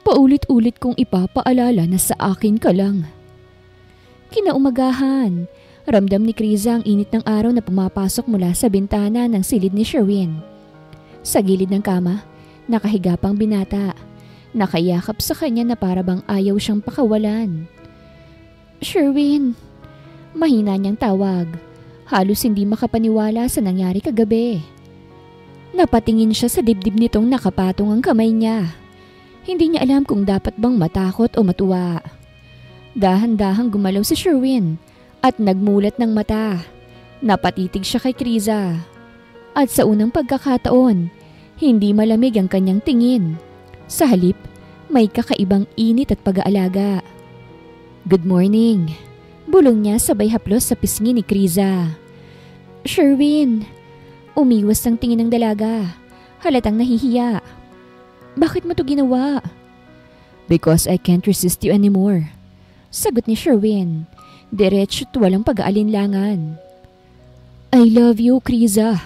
paulit-ulit kong ipapaalala na sa akin ka lang. Kinaumagahan, ramdam ni Criza ang init ng araw na pumapasok mula sa bintana ng silid ni Sherwin. Sa gilid ng kama, nakahiga pang binata, nakayakap sa kanya na parabang ayaw siyang pakawalan. Sherwin, mahina niyang tawag, halos hindi makapaniwala sa nangyari kagabi. Napatingin siya sa dibdib nitong nakapatong ang kamay niya. Hindi niya alam kung dapat bang matakot o matuwa. Dahan-dahang gumalaw si Sherwin at nagmulat ng mata. Napatitig siya kay Criza. At sa unang pagkakataon, hindi malamig ang kanyang tingin. Sa halip, may kakaibang init at pag-aalaga. Good morning. Bulong niya sabay haplos sa pisngi ni Criza. Sherwin, umiwas ang tingin ng dalaga. Halatang nahihiya. Bakit mo to ginawa? Because I can't resist you anymore. Sagot ni Sherwin, diretso't walang pag-aalinlangan. I love you, Criza.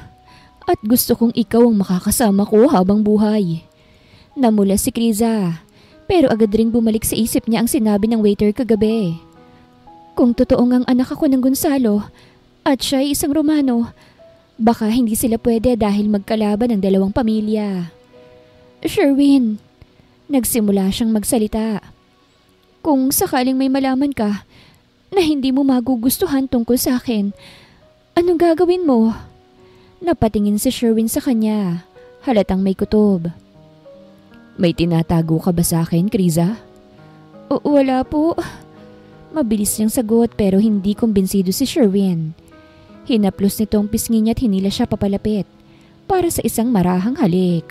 At gusto kong ikaw ang makakasama ko habang buhay. Namula si Criza, pero agad ring bumalik sa isip niya ang sinabi ng waiter kagabi. Kung totoong ang anak ako ng Gonzalo at siya ay isang Romano, baka hindi sila pwede dahil magkalaban ang dalawang pamilya. Sherwin, nagsimula siyang magsalita. Kung sakaling may malaman ka na hindi mo magugustuhan tungkol sa akin, anong gagawin mo? Napatingin si Sherwin sa kanya, halatang may kutob. May tinatago ka ba sa akin, Criza? Wala po. Mabilis niyang sagot pero hindi kumbinsido si Sherwin. Hinaplos nito ang pisngi niya at hinila siya papalapit para sa isang marahang halik.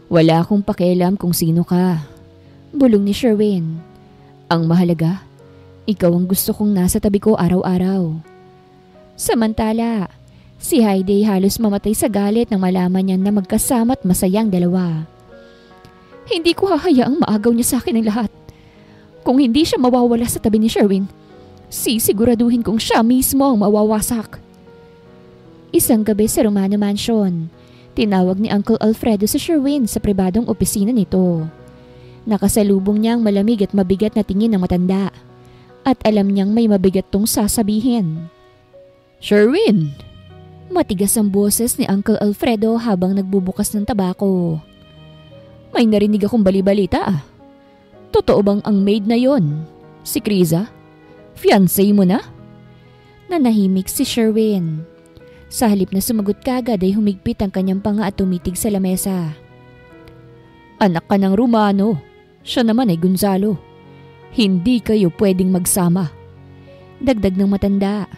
Wala akong pakialam kung sino ka. Bulong ni Sherwin. Ang mahalaga, ikaw ang gusto kong nasa tabi ko araw-araw. Samantala, si Heidi halos mamatay sa galit nang malaman niya na magkasama at masayang dalawa. Hindi ko hahayaang maagaw niya sa akin ang lahat. Kung hindi siya mawawala sa tabi ni Sherwin, sisiguraduhin kong siya mismo ang mawawasak. Isang gabi sa Romano Mansion, tinawag ni Uncle Alfredo si Sherwin sa pribadong opisina nito. Nakasalubong niya ang malamig at mabigat na tingin ng matanda at alam niyang may mabigat tong sasabihin. Sherwin! Matigas ang boses ni Uncle Alfredo habang nagbubukas ng tabako. May narinig akong bali-balita. Totoo bang ang maid na yon, si Criza? Fiancé mo na? Nanahimik si Sherwin. Sa halip na sumagot kagad ay humigpit ang kanyang panga at tumitig sa lamesa. Anak ka ng Romano. Siya naman ay Gonzalo. Hindi kayo pwedeng magsama. Dagdag ng matanda.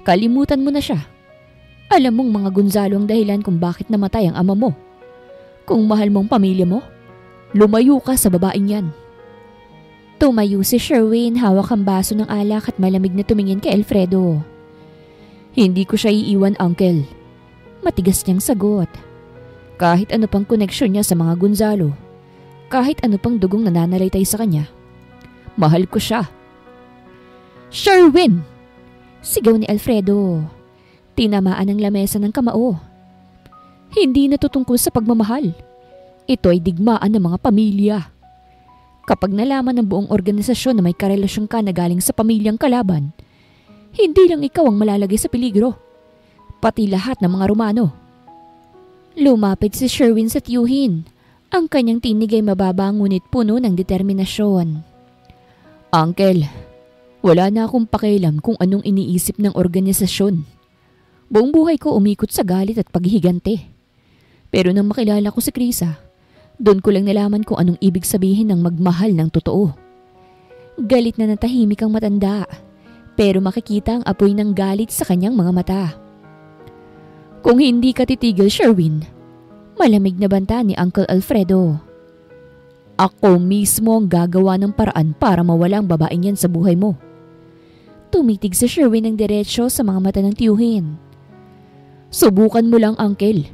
Kalimutan mo na siya. Alam mong mga Gonzalo ang dahilan kung bakit namatay ang ama mo. Kung mahal mong pamilya mo, lumayo ka sa babaeng yan. Tumayo si Sherwin, hawak ang baso ng alak at malamig na tumingin kay Alfredo. Hindi ko siya iiwan, Uncle. Matigas niyang sagot. Kahit ano pang koneksyon niya sa mga Gonzalo, kahit ano pang dugong nananalaytay sa kanya, mahal ko siya. Sherwin! Sigaw ni Alfredo. Tinamaan ang lamesa ng kamao. Hindi natutungkol sa pagmamahal. Ito ay digmaan ng mga pamilya. Kapag nalaman ng buong organisasyon na may karelasyon ka na galing sa pamilyang kalaban, hindi lang ikaw ang malalagay sa peligro, pati lahat ng mga Romano. Lumapit si Sherwin sa tiyuhin. Ang kanyang tinig ay mababa ngunit puno ng determinasyon. Uncle, wala na akong pakialam kung anong iniisip ng organisasyon. Buong buhay ko umikot sa galit at paghihigante. Pero nang makilala ko si Criza, Doon ko lang nalaman kung anong ibig sabihin ng magmahal ng totoo. Galit na natahimik ang matanda, pero makikita ang apoy ng galit sa kanyang mga mata. Kung hindi ka titigil, Sherwin, malamig na banta ni Uncle Alfredo. Ako mismo ang gagawa ng paraan para mawala ang babaeng yan sa buhay mo. Tumitig si Sherwin ng diretsyo sa mga mata ng tiyuhin. Subukan mo lang, Uncle.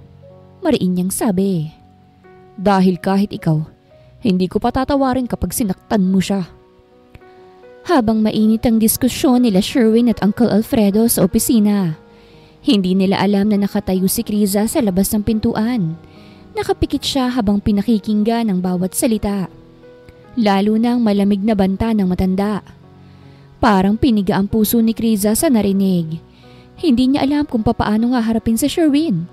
Mariin niyang sabi. Dahil kahit ikaw, hindi ko patatawarin kapag sinaktan mo siya. Habang mainit ang diskusyon nila Sherwin at Uncle Alfredo sa opisina, hindi nila alam na nakatayo si Criza sa labas ng pintuan. Nakapikit siya habang pinakikinggan ang bawat salita. Lalo na ang malamig na banta ng matanda. Parang piniga ang puso ni Criza sa narinig. Hindi niya alam kung papaano nga harapin si Sherwin.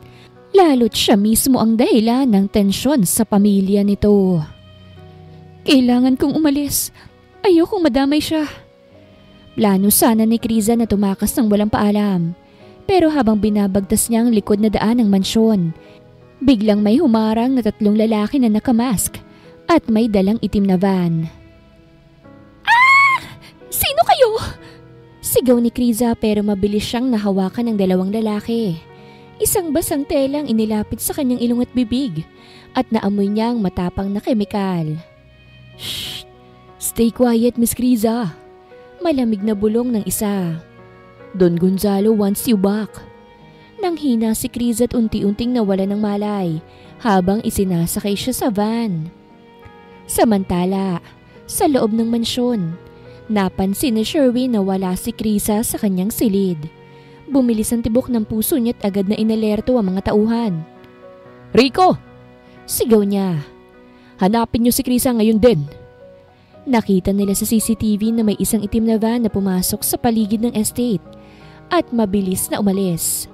Lalo't siya mismo ang dahilan ng tensyon sa pamilya nito. Kailangan kong umalis. Ayokong madamay siya. Plano sana ni Criza na tumakas ng walang paalam. Pero habang binabagtas niya ang likod na daan ng mansyon, biglang may humarang na 3 lalaki na nakamask at may dalang itim na van. Ah! Sino kayo? Sigaw ni Criza pero mabilis siyang nahawakan ng 2 lalaki. Isang basang telang inilapit sa kanyang ilong at bibig at naamoy niya ang matapang na kemikal. Shh! Stay quiet, Miss Criza. Malamig na bulong ng isa. Don Gonzalo wants you back. Nang hina si Criza at unti-unting nawala ng malay habang isinasakay siya sa van. Samantala, sa loob ng mansyon, napansin ni Sherwin na wala si Criza sa kanyang silid. Bumilis ang tibok ng puso niya at agad na inalerto ang mga tauhan. Rico! Sigaw niya. Hanapin niyo si Criza ngayon din. Nakita nila sa CCTV na may isang itim na van na pumasok sa paligid ng estate at mabilis na umalis.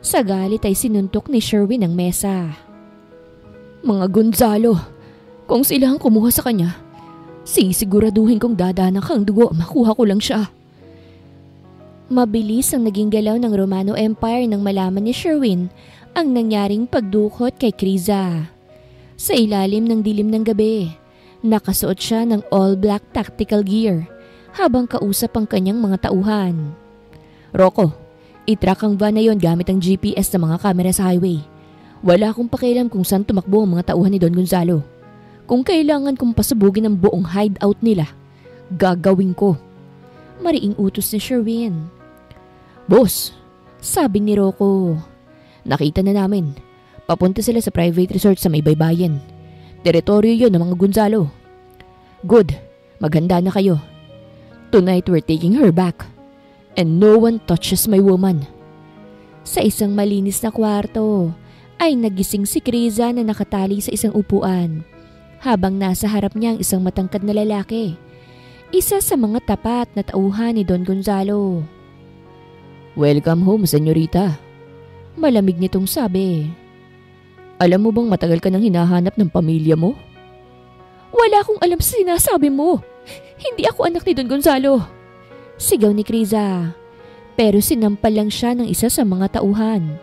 Sa galit ay sinuntok ni Sherwin ang mesa. Mga Gonzalo, kung sila ang kumuha sa kanya, sisiguraduhin kong dadanak ang dugo, makuha ko lang siya. Mabilis ang naging galaw ng Romano Empire nang malaman ni Sherwin ang nangyaring pagdukot kay Criza. Sa ilalim ng dilim ng gabi, nakasuot siya ng all-black tactical gear habang kausap ang kanyang mga tauhan. Rocco, itrack ang van na yon gamit ang GPS ng mga kamera sa highway. Wala akong pakialam kung saan tumakbo ang mga tauhan ni Don Gonzalo. Kung kailangan kong pasabugin ang buong hideout nila, gagawin ko. Mariing utos ni Sherwin. Boss, sabi ni Rocco. Nakita na namin. Papunta sila sa private resort sa may baybayin. Teritoryo yon ng mga Gonzalo. Good, maghanda na kayo. Tonight we're taking her back. And no one touches my woman. Sa isang malinis na kwarto, ay nagising si Criza na nakatali sa isang upuan. Habang nasa harap niya ang isang matangkad na lalaki. Isa sa mga tapat na tauhan ni Don Gonzalo. Welcome home, senyorita. Malamig nitong sabi. Alam mo bang matagal ka nang hinahanap ng pamilya mo? Wala akong alam sa sinasabi mo. Hindi ako anak ni Don Gonzalo. Sigaw ni Criza. Pero sinampal lang siya ng isa sa mga tauhan.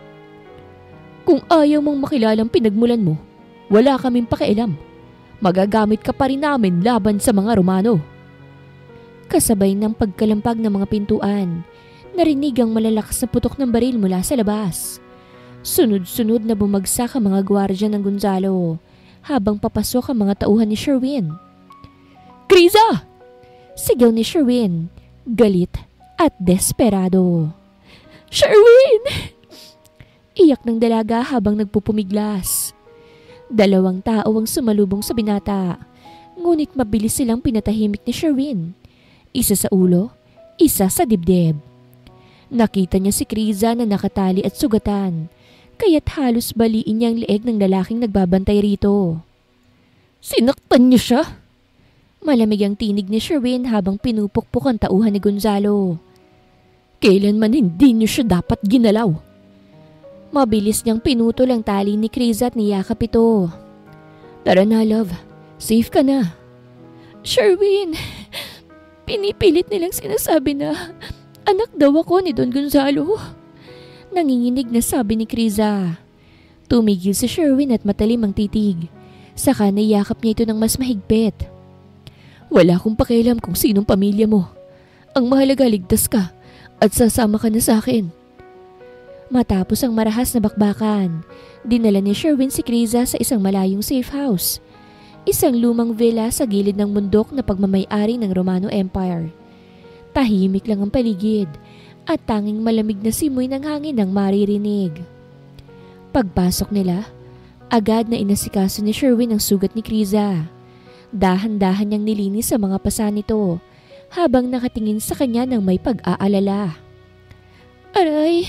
Kung ayaw mong makilalang pinagmulan mo, wala kaming pakialam. Magagamit ka pa rin namin laban sa mga Romano. Kasabay ng pagkalampag ng mga pintuan, narinig ang malalakas na putok ng baril mula sa labas. Sunod-sunod na bumagsak ang mga gwardya ng Gonzalo habang papasok ang mga tauhan ni Sherwin. Criza! Sigaw ni Sherwin, galit at desperado. Sherwin! Iyak ng dalaga habang nagpupumiglas. 2 tao ang sumalubong sa binata, ngunit mabilis silang pinatahimik ni Sherwin. Isa sa ulo, isa sa dibdib. Nakita niya si Criza na nakatali at sugatan, kaya't halos baliin niya ang leeg ng lalaking nagbabantay rito. Sinaktan niyo siya? Malamig ang tinig ni Sherwin habang pinupukpok ang tauhan ni Gonzalo. Kailanman hindi niyo siya dapat ginalaw. Mabilis niyang pinutol ang tali ni Criza at niyakap ito. Tara na, love. Safe ka na. Sherwin, pinipilit nilang sinasabi na anak daw ako ni Don Gonzalo. Nanginginig na sabi ni Criza. Tumigil si Sherwin at matalim ang titig. Saka niyakap niya ito ng mas mahigpit. Wala akong pakialam kung sinong pamilya mo. Ang mahalaga ligtas ka at sasama ka na sa akin. Matapos ang marahas na bakbakan, dinala ni Sherwin si Criza sa isang malayong safe house. Isang lumang villa sa gilid ng bundok na pagmamay-ari ng Romano Empire. Tahimik lang ang paligid at tanging malamig na simoy ng hangin ang maririnig. Pagpasok nila, agad na inasikaso ni Sherwin ang sugat ni Criza. Dahan-dahan niyang nilinis sa mga pasa nito habang nakatingin sa kanya ng may pag-aalala. Aray!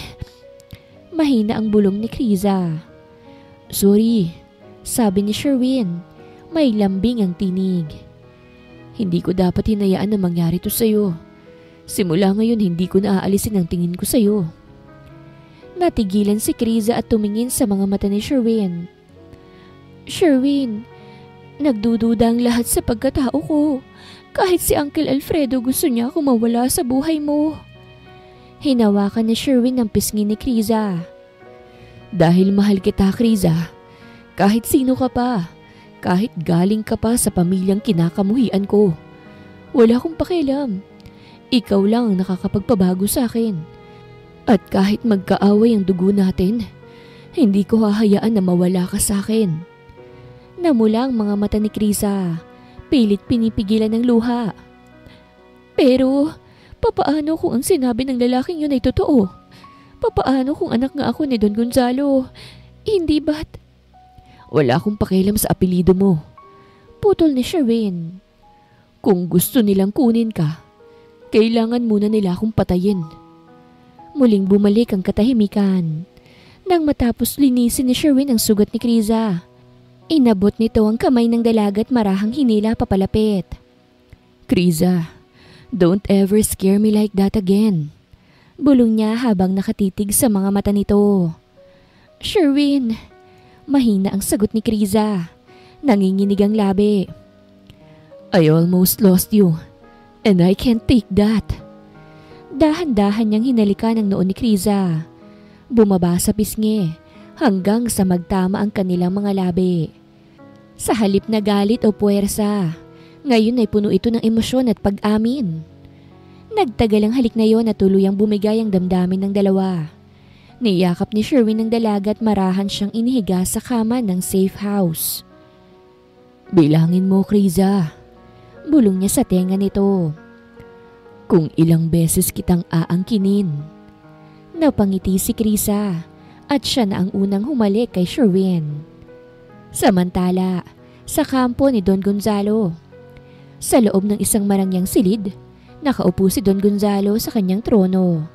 Mahina ang bulong ni Criza. Sorry, sabi ni Sherwin. May lambing ang tinig. Hindi ko dapat hinayaan na mangyari to sa'yo. Simula ngayon hindi ko na aalisin ang tingin ko sa'yo. Natigilan si Criza at tumingin sa mga mata ni Sherwin. Sherwin, nagdududa ang lahat sa pagkatao ko. Kahit si Uncle Alfredo gusto niya akong mawala sa buhay mo. Hinawakan ni Sherwin ang pisngi ni Criza. Dahil mahal kita, Criza. Kahit sino ka pa. Kahit galing ka pa sa pamilyang kinakamuhian ko. Wala akong pakialam. Ikaw lang ang nakakapagpabago sa akin. At kahit magkaaway ang dugo natin, hindi ko hahayaan na mawala ka sa akin. Namula ang mga mata ni Criza. Pilit pinipigilan ng luha. Pero, papaano kung ang sinabi ng lalaking yun ay totoo? Papaano kung anak nga ako ni Don Gonzalo? Hindi ba't? Wala akong pakialam sa apelido mo. Putol ni Sherwin. Kung gusto nilang kunin ka, kailangan muna nila akong patayin. Muling bumalik ang katahimikan. Nang matapos linisin ni Sherwin ang sugat ni Criza, inabot nito ang kamay ng dalaga at marahang hinila papalapit. Criza, don't ever scare me like that again. Bulong niya habang nakatitig sa mga mata nito. Sherwin, mahina ang sagot ni Criza. Nanginginig ang labi. I almost lost you and I can't take that. Dahan-dahan niyang hinalikan ang noon ni Criza. Bumaba sa pisngi hanggang sa magtama ang kanilang mga labi. Sa halip na galit o puwersa, ngayon ay puno ito ng emosyon at pag-amin. Nagtagal ang halik na yon at tuluyang bumigay ang damdamin ng dalawa. Niyakap ni Sherwin ng dalaga at marahan siyang inihiga sa kama ng safe house. Bilangin mo, Criza. Bulong niya sa tenga nito. Kung ilang beses kitang aangkinin. Napangiti si Criza at siya na ang unang humalik kay Sherwin. Samantala, sa kampo ni Don Gonzalo. Sa loob ng isang marangyang silid, nakaupo si Don Gonzalo sa kanyang trono.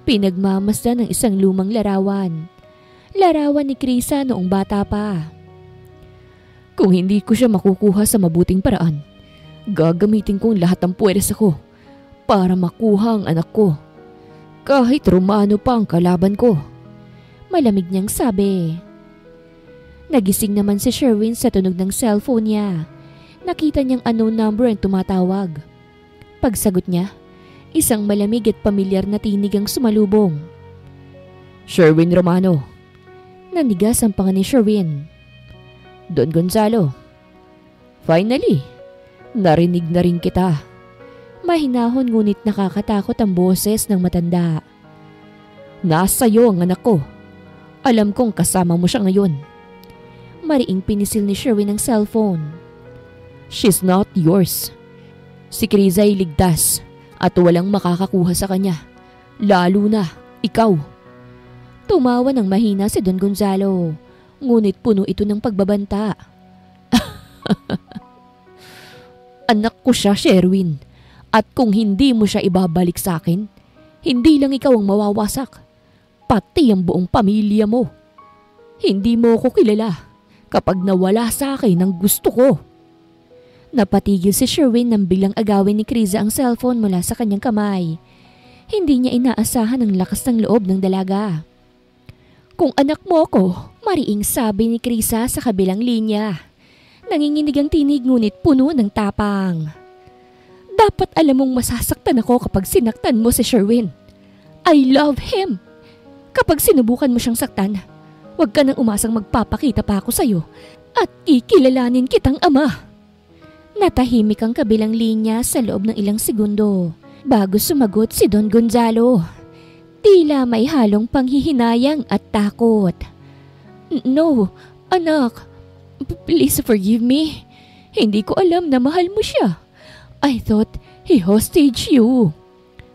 Pinagmamasdan ng isang lumang larawan. Larawan ni Criza noong bata pa. Kung hindi ko siya makukuha sa mabuting paraan, gagamitin ko ang lahat ng puwersa ko para makuha ang anak ko. Kahit Romano pa ang kalaban ko. Malamig niyang sabi. Nagising naman si Sherwin sa tunog ng cellphone niya. Nakita niyang unknown number ang tumatawag. Pagsagot niya, isang malamig at pamilyar na tinig ang sumalubong. Sherwin Romano. Nanigas ang panga ni Sherwin. Don Gonzalo. Finally, narinig na rin kita. Mahinahon ngunit nakakatakot ang boses ng matanda. Nasa iyo ang anak ko. Alam kong kasama mo siya ngayon. Mariing pinisil ni Sherwin ang cellphone. She's not yours. Si Criza ay ligtas at walang makakakuha sa kanya. Lalo na ikaw. Tumawa ng mahina si Don Gonzalo, ngunit puno ito ng pagbabanta. Anak ko siya, Sherwin. At kung hindi mo siya ibabalik sa akin, hindi lang ikaw ang mawawasak, pati ang buong pamilya mo. Hindi mo ko kilala kapag nawala sa akin ang gusto ko. Napatigil si Sherwin nang biglang agawin ni Criza ang cellphone mula sa kanyang kamay. Hindi niya inaasahan ang lakas ng loob ng dalaga. Kung anak mo ko, mariing sabi ni Criza sa kabilang linya. Nanginginig ang tinig ngunit puno ng tapang. Dapat alam mong masasaktan ako kapag sinaktan mo si Sherwin. I love him. Kapag sinubukan mo siyang saktan, Huwag ka nang umasang magpapakita pa ako sa'yo at kikilalanin kitang ama. Natahimik ang kabilang linya sa loob ng ilang segundo bago sumagot si Don Gonzalo. Tila may halong panghihinayang at takot. No, anak. Please forgive me. Hindi ko alam na mahal mo siya. I thought he hostage you.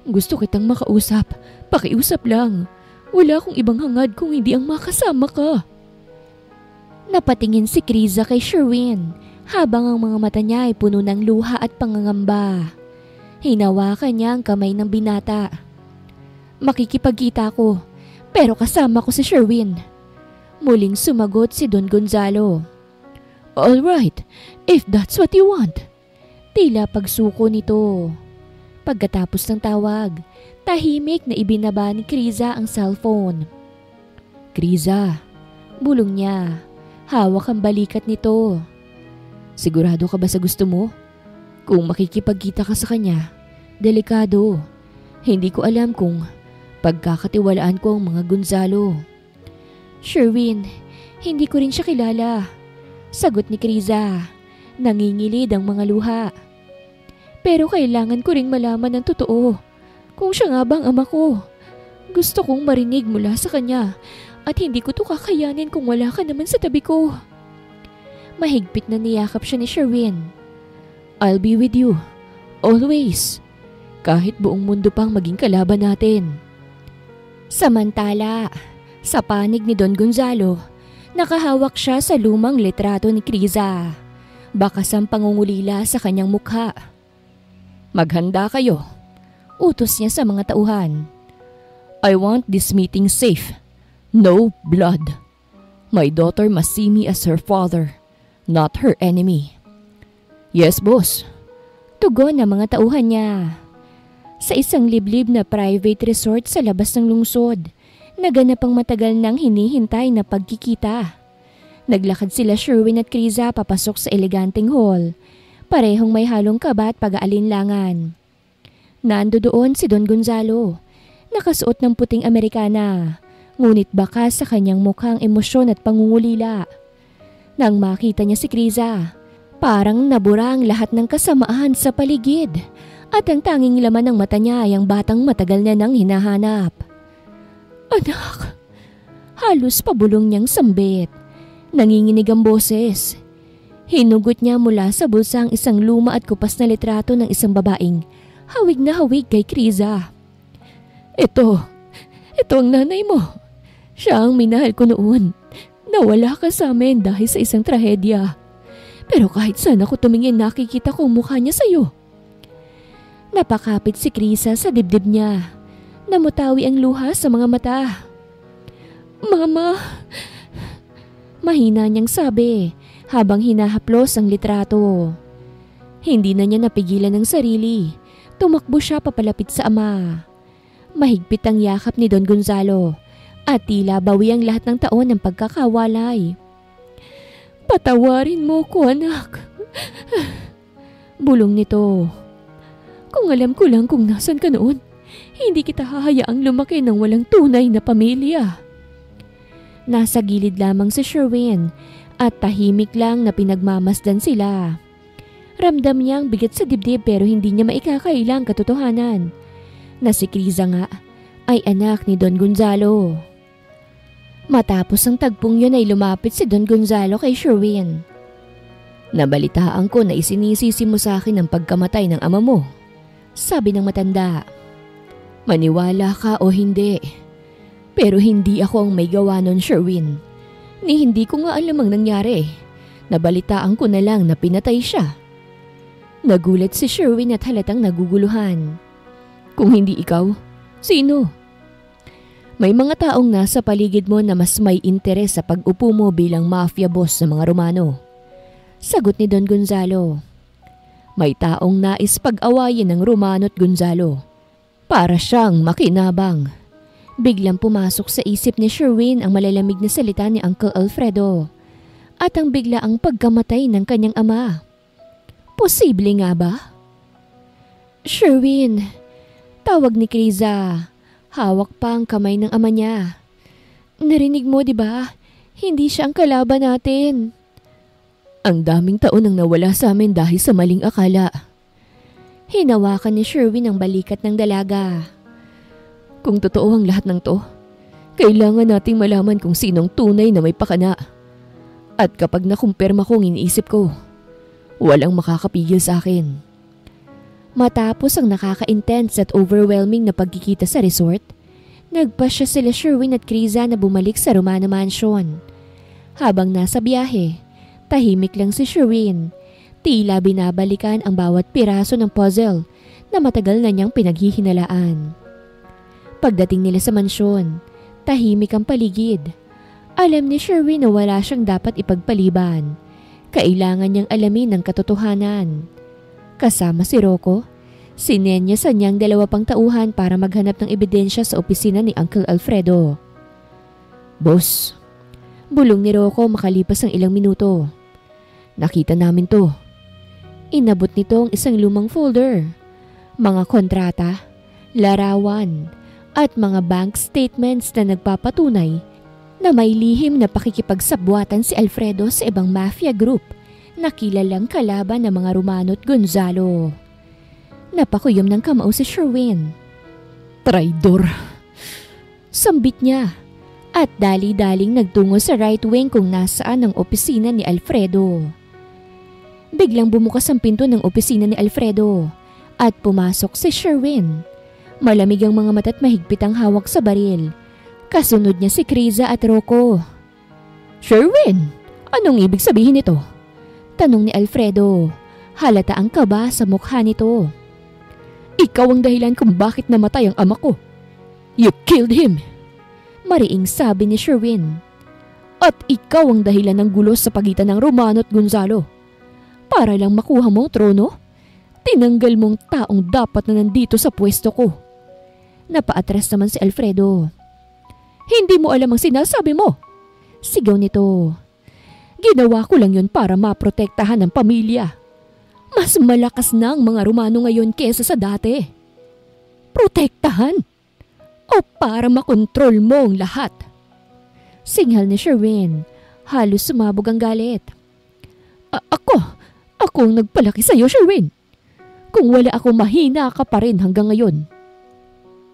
Gusto kitang makausap. Pakiusap lang. Wala akong ibang hangad kung hindi ang makasama ka. Napatingin si Criza kay Sherwin habang ang mga mata niya ay puno ng luha at pangangamba. Hinawakan niya ang kamay ng binata. Makikipagkita ko, pero kasama ko si Sherwin. Muling sumagot si Don Gonzalo. All right, if that's what you want. Tila pagsuko nito. Pagkatapos ng tawag, tahimik na ibinaba ni Criza ang cellphone. Criza, bulong niya. Hawak ang balikat nito. Sigurado ka ba sa gusto mo? Kung makikipagkita ka sa kanya, delikado. Hindi ko alam kung pagkakatiwalaan ko ang mga Gonzalo. Sherwin, hindi ko rin siya kilala. Sagot ni Criza. Nangingilid ang mga luha. Pero kailangan ko ring malaman ng totoo. Kung siya nga bang ama ko. Gusto kong marinig mula sa kanya at hindi ko to kakayanin kung wala ka naman sa tabi ko. Mahigpit na niyakap siya ni Sherwin. I'll be with you. Always. Kahit buong mundo pang maging kalaban natin. Samantala, sa panig ni Don Gonzalo, nakahawak siya sa lumang litrato ni Criza. Bakas ang pangungulila sa kanyang mukha. Maghanda kayo. Utos niya sa mga tauhan. I want this meeting safe. No blood. My daughter must see me as her father, not her enemy. Yes, boss. Tugon ang mga tauhan niya. Sa isang liblib na private resort sa labas ng lungsod, naganap ang matagal nang hinihintay na pagkikita. Naglakad sila Sherwin at Criza papasok sa eleganteng hall. Parehong may halong kaba at pag-aalinlangan. Nando doon si Don Gonzalo, nakasuot ng puting Amerikana, ngunit baka sa kanyang mukhang emosyon at pangungulila. Nang makita niya si Criza, parang nabura ang lahat ng kasamaan sa paligid at ang tanging laman ng mata niya ay ang batang matagal na nang hinahanap. Anak! Halos pabulong niyang sambit. Nanginginig ang boses. Hinugot niya mula sa bulsa ang isang luma at kupas na litrato ng isang babaeng hawig na hawig kay Criza. Ito ang nanay mo. Siya ang minahal ko noon. Nawala ka sa amin dahil sa isang trahedya. Pero kahit saan ako tumingin, nakikita ko ang mukha niya sa'yo. Napakapit si Criza sa dibdib niya. Namutawi ang luha sa mga mata. Mama! Mahina niyang sabi habang hinahaplos ang litrato. Hindi na niya napigilan ang sarili. Tumakbo siya papalapit sa ama. Mahigpit ang yakap ni Don Gonzalo at tila bawi ang lahat ng taon ng pagkakawalay. Patawarin mo ko, anak. Bulong nito. Kung alam ko lang kung nasan ka noon, hindi kita hahayaang lumaki ng walang tunay na pamilya. Nasa gilid lamang si Sherwin at tahimik lang na pinagmamasdan sila. Ramdam niya ang bigat sa dibdib pero hindi niya maikakailang katotohanan na si Criza nga ay anak ni Don Gonzalo. Matapos ang tagpong yun ay lumapit si Don Gonzalo kay Sherwin. Nabalitaan ko na isinisisi mo sa akin ang pagkamatay ng ama mo, sabi ng matanda. Maniwala ka o hindi, pero hindi ako ang may gawa nun, Sherwin. Ni hindi ko nga alam ang nangyari. Nabalitaan ko na lang na pinatay siya. Nagulat si Sherwin at halatang naguguluhan. Kung hindi ikaw, sino? May mga taong nasa paligid mo na mas may interes sa pag-upo mo bilang mafia boss sa mga Romano. Sagot ni Don Gonzalo. May taong nais pag-awayin ng Romano at Gonzalo. Para siyang makinabang. Biglang pumasok sa isip ni Sherwin ang malalamig na salita ni Uncle Alfredo at ang biglaang pagkamatay ng kanyang ama. Posible nga ba? Sherwin, tawag ni Criza. Hawak pa ang kamay ng ama niya. Narinig mo, di ba? Hindi siya ang kalaban natin. Ang daming taon ang nawala sa amin dahil sa maling akala. Hinawakan ni Sherwin ang balikat ng dalaga. Kung totoo ang lahat ng to, kailangan nating malaman kung sinong tunay na may pakana. At kapag nakumpirma kong iniisip ko, walang makakapigil sa akin. Matapos ang nakaka-intense at overwhelming na pagkikita sa resort, nagpasya sila Sherwin at Kriza na bumalik sa Romano Mansion. Habang nasa biyahe, tahimik lang si Sherwin. Tila binabalikan ang bawat piraso ng puzzle na matagal na niyang pinaghihinalaan. Pagdating nila sa mansyon, tahimik ang paligid. Alam ni Sherwin na wala siyang dapat ipagpaliban. Kailangan niyang alamin ang katotohanan. Kasama si Rocco, sinenyasan niyang 2 pang tauhan para maghanap ng ebidensya sa opisina ni Uncle Alfredo. Boss, bulong ni Rocco makalipas ng ilang minuto. Nakita namin to. Inabot nito ang isang lumang folder. Mga kontrata, larawan, at mga bank statements na nagpapatunay na may lihim na pakikipagsabwatan si Alfredo sa ibang mafia group na kilalang kalaban ng mga Romano at Gonzalo. Napakuyom ng kamao si Sherwin. Traidor! Sambit niya at dali-daling nagtungo sa right wing kung nasaan ang opisina ni Alfredo. Biglang bumukas ang pinto ng opisina ni Alfredo at pumasok si Sherwin. Malamig ang mga mata at mahigpit ang hawak sa baril. Kasunod niya si Kriza at Rocco. Sherwin, anong ibig sabihin nito? Tanong ni Alfredo. Halata ang kaba sa mukha nito. Ikaw ang dahilan kung bakit namatay ang ama ko. You killed him. Mariing sabi ni Sherwin. At ikaw ang dahilan ng gulo sa pagitan ng Romano at Gonzalo. Para lang makuha mo ang trono, tinanggal mong taong dapat na nandito sa pwesto ko. Napaatras naman si Alfredo. Hindi mo alam ang sinasabi mo. Sigaw nito. Ginawa ko lang yun para maprotektahan ang pamilya. Mas malakas na ang mga Romano ngayon kesa sa dati. Protektahan? O para makontrol mo ang lahat? Singhal ni Sherwin. Halos sumabog ang galit. Ako ang nagpalaki sa'yo, Sherwin. Kung wala ako, mahina ka pa rin hanggang ngayon.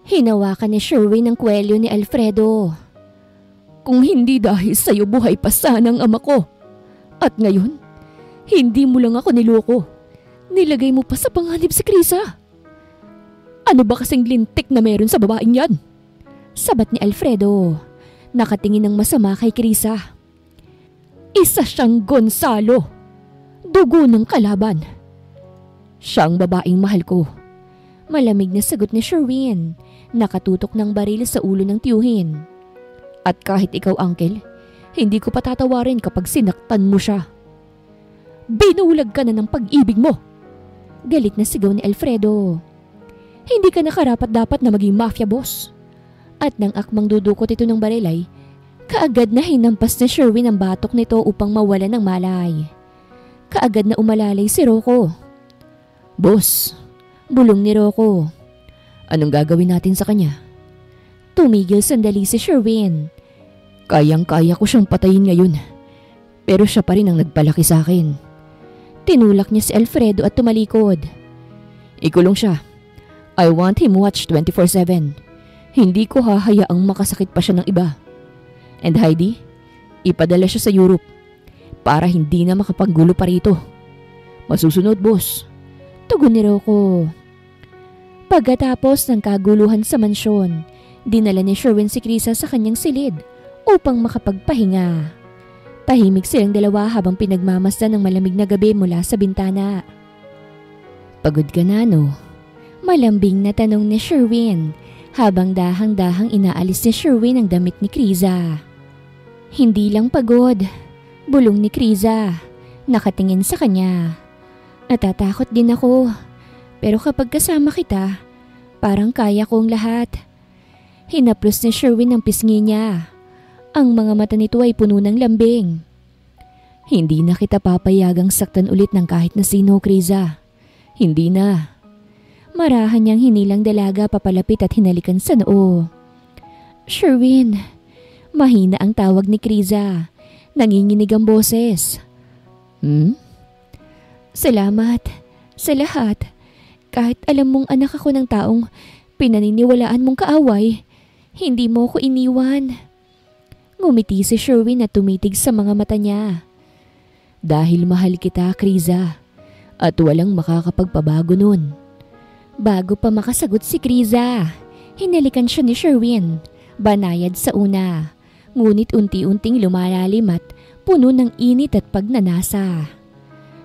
Hinawakan ni Sherwin ang kwelyo ni Alfredo. Kung hindi dahil sa'yo, buhay pa sana ang ama ko. At ngayon, hindi mo lang ako niloko. Nilagay mo pa sa panganib si Kriza. Ano ba kasing lintik na meron sa babaeng yan? Sabat ni Alfredo. Nakatingin ng masama kay Kriza. Isa siyang Gonzalo. Dugo ng kalaban. Siyang babaeng mahal ko. Malamig na sagot ni Sherwin. Nakatutok ng baril sa ulo ng tiyuhin. At kahit ikaw, Uncle, hindi ko patatawarin kapag sinaktan mo siya. Binulag ka na ng pag-ibig mo. Galit na sigaw ni Alfredo. Hindi ka nakarapat-dapat na maging mafia boss. At nang akmang dudukot ito ng baril ay, kaagad na hinampas ni Sherwin ang batok nito upang mawala ng malay. Kaagad na umalalay si Rocco. Boss, bulong ni Rocco. Anong gagawin natin sa kanya? Tumigil sandali si Sherwin. Kayang-kaya ko siyang patayin ngayon. Pero siya pa rin ang nagpalaki sa akin. Tinulak niya si Alfredo at tumalikod. Ikulong siya. I want him watched 24/7. Hindi ko hahayaang makasakit pa siya ng iba. And Heidi, ipadala siya sa Europe para hindi na makapaggulo pa rito. Masusunod, boss. Tugon ni Rocco. Pagkatapos ng kaguluhan sa mansyon, dinala ni Sherwin si Kriza sa kanyang silid upang makapagpahinga. Tahimik silang dalawa habang pinagmamasdan ng malamig na gabi mula sa bintana. Pagod ka na, no? Malambing na tanong ni Sherwin habang dahang-dahang inaalis ni Sherwin ang damit ni Kriza. Hindi lang pagod, bulong ni Kriza. Nakatingin sa kanya. Natatakot din ako, pero kapag kasama kita, parang kaya ko ang lahat. Hinaplos ni Sherwin ang pisngi niya. Ang mga mata nito ay puno ng lambing. Hindi na kita papayagang saktan ulit ng kahit na sino, Kriza. Hindi na. Marahan niyang hinilang dalaga papalapit at hinalikan sa noo. Sherwin, mahina ang tawag ni Kriza. Nanginginig ang boses. Salamat sa lahat. Kahit alam mong anak ako ng taong pinaniniwalaan mong kaaway, hindi mo ko iniwan. Ngumiti si Sherwin at tumitig sa mga mata niya. Dahil mahal kita, Kriza, at walang makakapagpabago nun. Bago pa makasagot si Kriza, hinalikan siya ni Sherwin, banayad sa una. Ngunit unti-unting lumalalim at puno ng init at pagnanasa.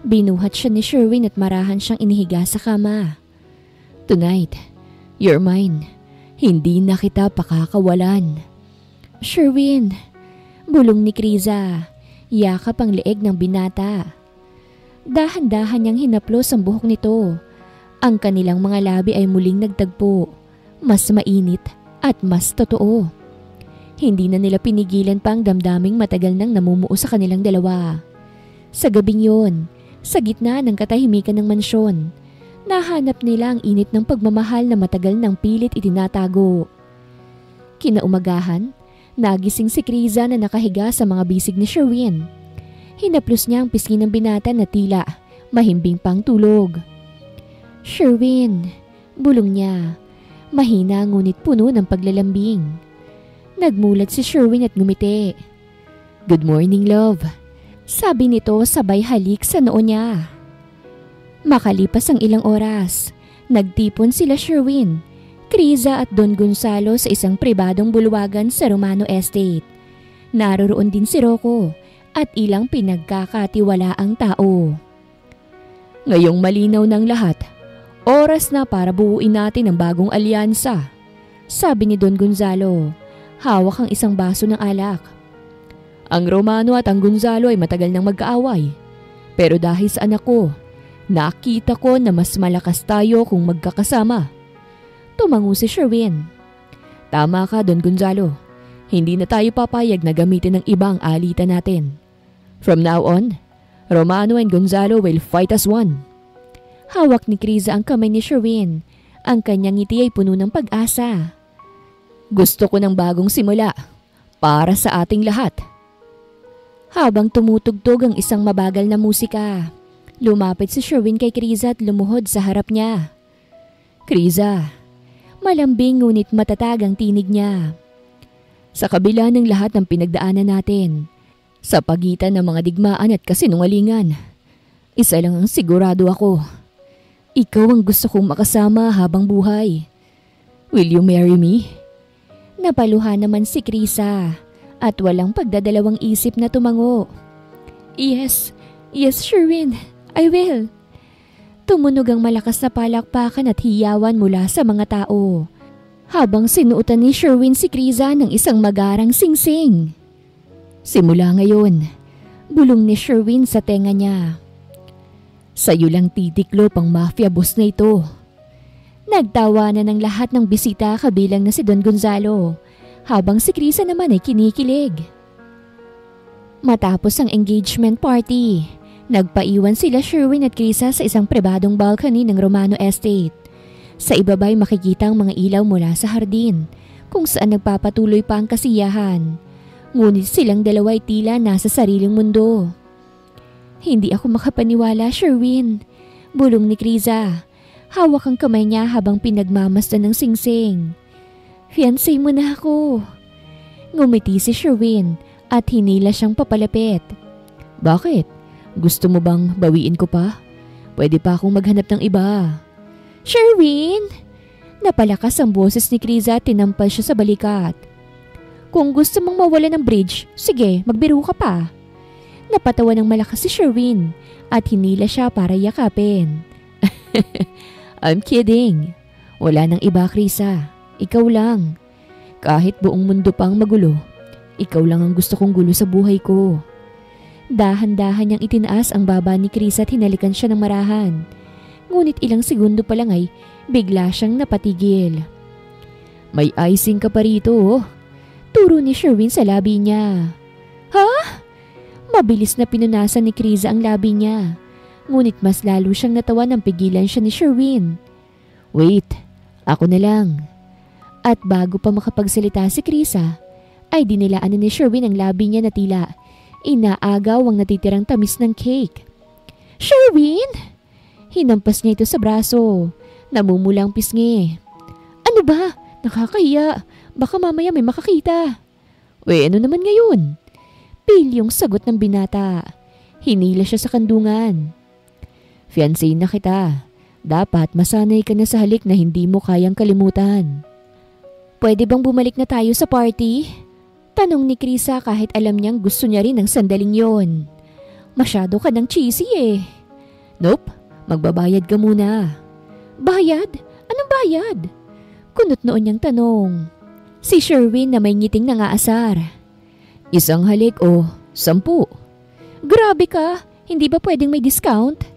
Binuhat siya ni Sherwin at marahan siyang inihiga sa kama. Tonight, you're mine. Hindi na kita pakakawalan. Sherwin, bulong ni Kriza, yakap ang leeg ng binata. Dahan-dahan niyang hinaplos ang buhok nito. Ang kanilang mga labi ay muling nagtagpo, mas mainit at mas totoo. Hindi na nila pinigilan pa ang damdaming matagal nang namumuo sa kanilang dalawa. Sa gabing yon, sa gitna ng katahimikan ng mansyon, nahanap nila ang init ng pagmamahal na matagal nang pilit itinatago. Kinaumagahan, nagising si Kriza na nakahiga sa mga bisig ni Sherwin. Hinaplos niya ang pisngi ng binata na tila mahimbing pang tulog. Sherwin, bulong niya, mahina ngunit puno ng paglalambing. Nagmulat si Sherwin at ngumiti. Good morning, love. Sabi nito sabay halik sa noo niya. Makalipas ang ilang oras, nagtipon sila Sherwin, Kriza at Don Gonzalo sa isang pribadong bulwagan sa Romano Estate. Naroroon din si Rocco at ilang pinagkakatiwalaang tao. Ngayong malinaw ng lahat, oras na para buuin natin ang bagong alyansa, sabi ni Don Gonzalo. Hawak ang isang baso ng alak. Ang Romano at ang Gonzalo ay matagal nang magkaaway. Pero dahil sa anak ko, nakita ko na mas malakas tayo kung magkakasama. Tumango si Sherwin. Tama ka, Don Gonzalo. Hindi na tayo papayag na gamitin ng ibang alitan natin. From now on, Romano and Gonzalo will fight as one. Hawak ni Kriza ang kamay ni Sherwin. Ang kanyang ngiti ay puno ng pag-asa. Gusto ko ng bagong simula para sa ating lahat. Habang tumutugtog ang isang mabagal na musika, lumapit si Sherwin kay Kriza at lumuhod sa harap niya. Kriza, malambing ngunit matatag ang tinig niya. Sa kabila ng lahat ng pinagdaanan natin, sa pagitan ng mga digmaan at kasinungalingan, isa lang ang sigurado ako. Ikaw ang gusto kong makasama habang buhay. Will you marry me? Napaluha naman si Kriza at walang pagdadalawang isip na tumango. Yes, Sherwin, I will. Tumunog ang malakas na palakpakan at hiyawan mula sa mga tao, habang sinuotan ni Sherwin si Kriza ng isang magarang singsing. Simula ngayon, bulong ni Sherwin sa tenga niya. Sa'yo lang titiklop ang mafia boss na ito. Nagtawanan ng lahat ng bisita kabilang na si Don Gonzalo, habang si Kriza naman ay kinikilig. Matapos ang engagement party, nagpaiwan sila Sherwin at Kriza sa isang pribadong balcony ng Romano Estate. Sa ibaba'y makikita ang mga ilaw mula sa hardin, kung saan nagpapatuloy pa ang kasiyahan. Ngunit silang dalawa ay tila nasa sariling mundo. Hindi ako makapaniwala, Sherwin, bulong ni Kriza. Hawak ang kamay niya habang pinagmamasdan ng singsing. Fiancé mo na ako. Ngumiti si Sherwin at hinila siyang papalapit. Bakit? Gusto mo bang bawiin ko pa? Pwede pa akong maghanap ng iba. Sherwin! Napalakas ang boses ni Kriza at tinampal siya sa balikat. Kung gusto mong mawala ng bridge, sige, magbiro ka pa. Napatawa ng malakas si Sherwin at hinila siya para yakapin. I'm kidding. Wala nang iba, Kriza. Ikaw lang. Kahit buong mundo pang magulo, ikaw lang ang gusto kong gulo sa buhay ko. Dahan-dahan niyang itinaas ang baba ni Kriza at hinalikan siya ng marahan. Ngunit ilang segundo pa lang ay bigla siyang napatigil. May icing ka pa rito, oh. Turo ni Sherwin sa labi niya. Ha? Mabilis na pinunasan ni Kriza ang labi niya. Ngunit mas lalo siyang natawa nang pigilan siya ni Sherwin. Wait, ako na lang. At bago pa makapagsalita si Kriza, ay dinilaan ni Sherwin ang labi niya na tila Inaagaw ang natitirang tamis ng cake. Sherwin! Hinampas niya ito sa braso. Namumulang pisngi. Ano ba? Nakakahiya. Baka mamaya may makakita. Ano naman ngayon? Pilyong sagot ng binata. Hinila siya sa kandungan. Fiancé na kita. Dapat masanay ka na sa halik na hindi mo kayang kalimutan. Pwede bang bumalik na tayo sa party? Tanong ni Krisa kahit alam niyang gusto niya rin ng sandaling yon. Masyado ka ng cheesy eh. Nope, magbabayad ka muna. Bayad? Anong bayad? Kunot noon niyang tanong. Si Sherwin na may ngiting nangaasar. Isang halik o 10. Grabe ka, hindi ba pwedeng may discount?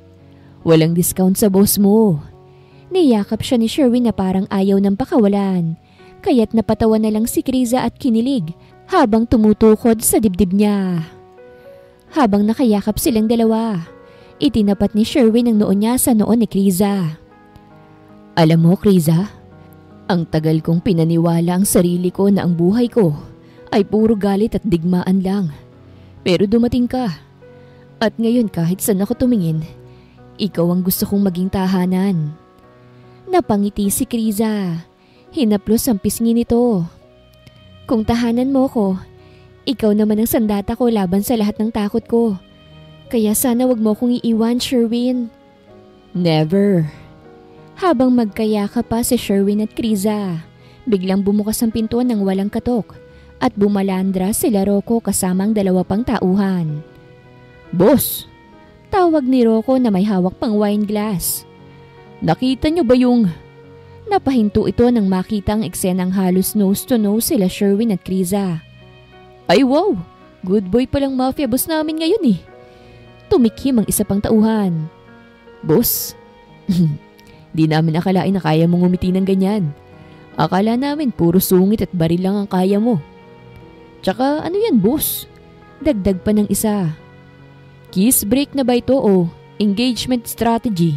Walang discount sa boss mo. Niyakap siya ni Sherwin na parang ayaw ng pakawalan. Kaya't napatawa na lang si Krisa at kinilig habang tumutukod sa dibdib niya. Habang nakayakap silang dalawa, itinapat ni Sherwin ang noo niya sa noo ni Krisa. Alam mo, Krisa, ang tagal kong pinaniwala ang sarili ko na ang buhay ko ay puro galit at digmaan lang. Pero dumating ka. At ngayon kahit saan ako tumingin, ikaw ang gusto kong maging tahanan. Napangiti si Krisa. Hinaplos ang pisngi nito. Kung tahanan mo ko, ikaw naman ang sandata ko laban sa lahat ng takot ko. Kaya sana wag mo kong iiwan, Sherwin. Never. Habang magkayaka pa si Sherwin at Krisa, biglang bumukas ang pinto ng walang katok at bumalandra sila Rocco kasama ang 2 pang tauhan. Boss! Tawag ni Rocco na may hawak pang wine glass. Nakita niyo ba yung... Napahinto ito nang makita ang eksenang halos nose to nose sila Sherwin at Krisa. Ay wow! Good boy palang mafia boss namin ngayon eh. Tumikhim ang isa pang tauhan. Boss, di namin akalain na kaya mong umiti ng ganyan. Akala namin puro sungit at baril lang ang kaya mo. Tsaka ano yan boss? Dagdag pa ng isa. Kiss break na ba ito o engagement strategy?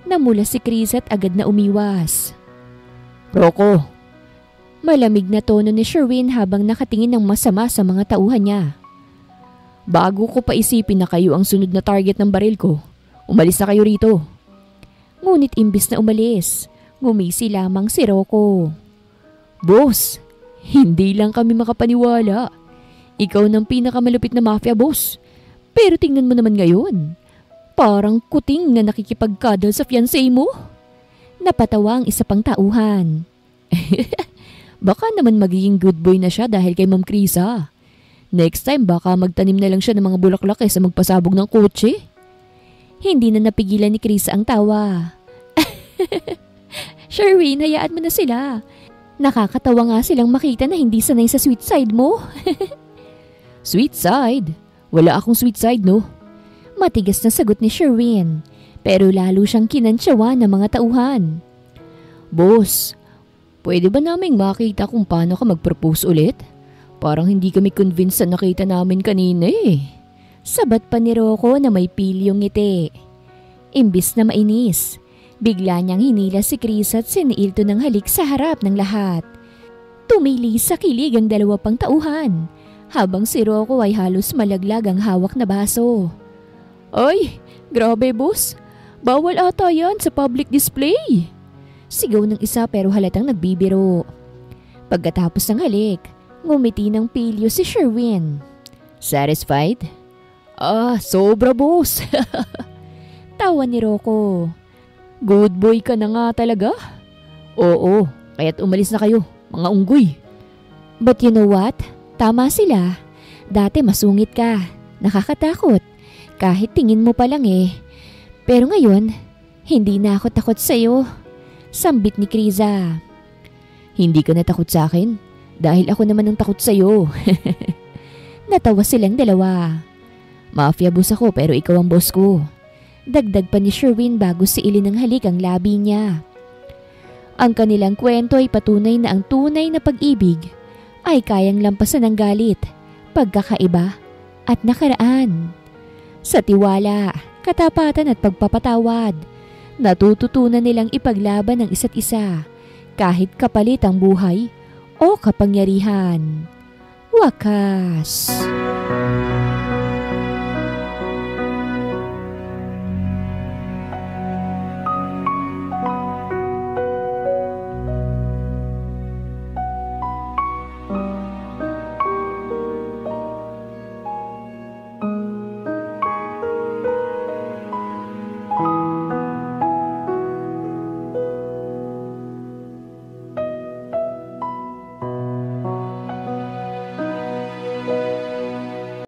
Namula si Krisa at agad na umiwas. Rocco! Malamig na tono ni Sherwin habang nakatingin ng masama sa mga tauhan niya. Bago ko pa isipin na kayo ang sunod na target ng baril ko, umalis na kayo rito. Ngunit imbis na umalis, ngumisi lamang si Rocco. Boss, hindi lang kami makapaniwala. Ikaw ng pinakamalupit na mafia boss. Pero tingnan mo naman ngayon. Parang kuting na nakikipagkadal sa fiancé mo. Napatawa ang isa pang tauhan. Baka naman magiging good boy na siya dahil kay Ma'am Krisa. Next time baka magtanim na lang siya ng mga bulaklak kaysa magpasabog ng kotse. Hindi na napigilan ni Krisa ang tawa. Sherwin, hayaan mo na sila. Nakakatawa nga silang makita na hindi sanay sa sweet side mo. Sweet side? Wala akong sweet side, no? Matigas na sagot ni Sherwin, pero lalo siyang kinantsawa ng mga tauhan. Boss, pwede ba naming makita kung paano ka mag-propose ulit? Parang hindi kami convinced sa nakita namin kanina eh. Sabat pa ni Rocco na may pilyong ngiti. Imbis na mainis, bigla niyang hinila si Krisa at siniilto ng halik sa harap ng lahat. Tumili sa kilig ang 2 pang tauhan, habang si Rocco ay halos malaglag ang hawak na baso. Ay, grabe boss. Bawal ata yan sa public display. Sigaw ng isa pero halatang nagbibiro. Pagkatapos ng halik, ngumiti ng pilyo si Sherwin. Satisfied? Sobra boss. Tawa ni Rocco. Good boy ka na nga talaga. Oo, kaya't umalis na kayo, mga unggoy. But you know what? Tama sila. Dati masungit ka. Nakakatakot. Kahit tingin mo pa lang eh. Pero ngayon, hindi na ako takot sa'yo. Sambit ni Krisa. Hindi ka natakot sa akin? Dahil ako naman ang takot sa'yo. Natawa silang dalawa. Mafia boss ako pero ikaw ang boss ko. Dagdag pa ni Sherwin bago siilin ng halik ang labi niya. Ang kanilang kwento ay patunay na ang tunay na pag-ibig ay kayang lampasan ng galit, pagkakaiba at nakaraan. Sa tiwala, katapatan at pagpapatawad, natututunan nilang ipaglaban ang isa't isa kahit kapalit ang buhay o kapangyarihan. Wakas.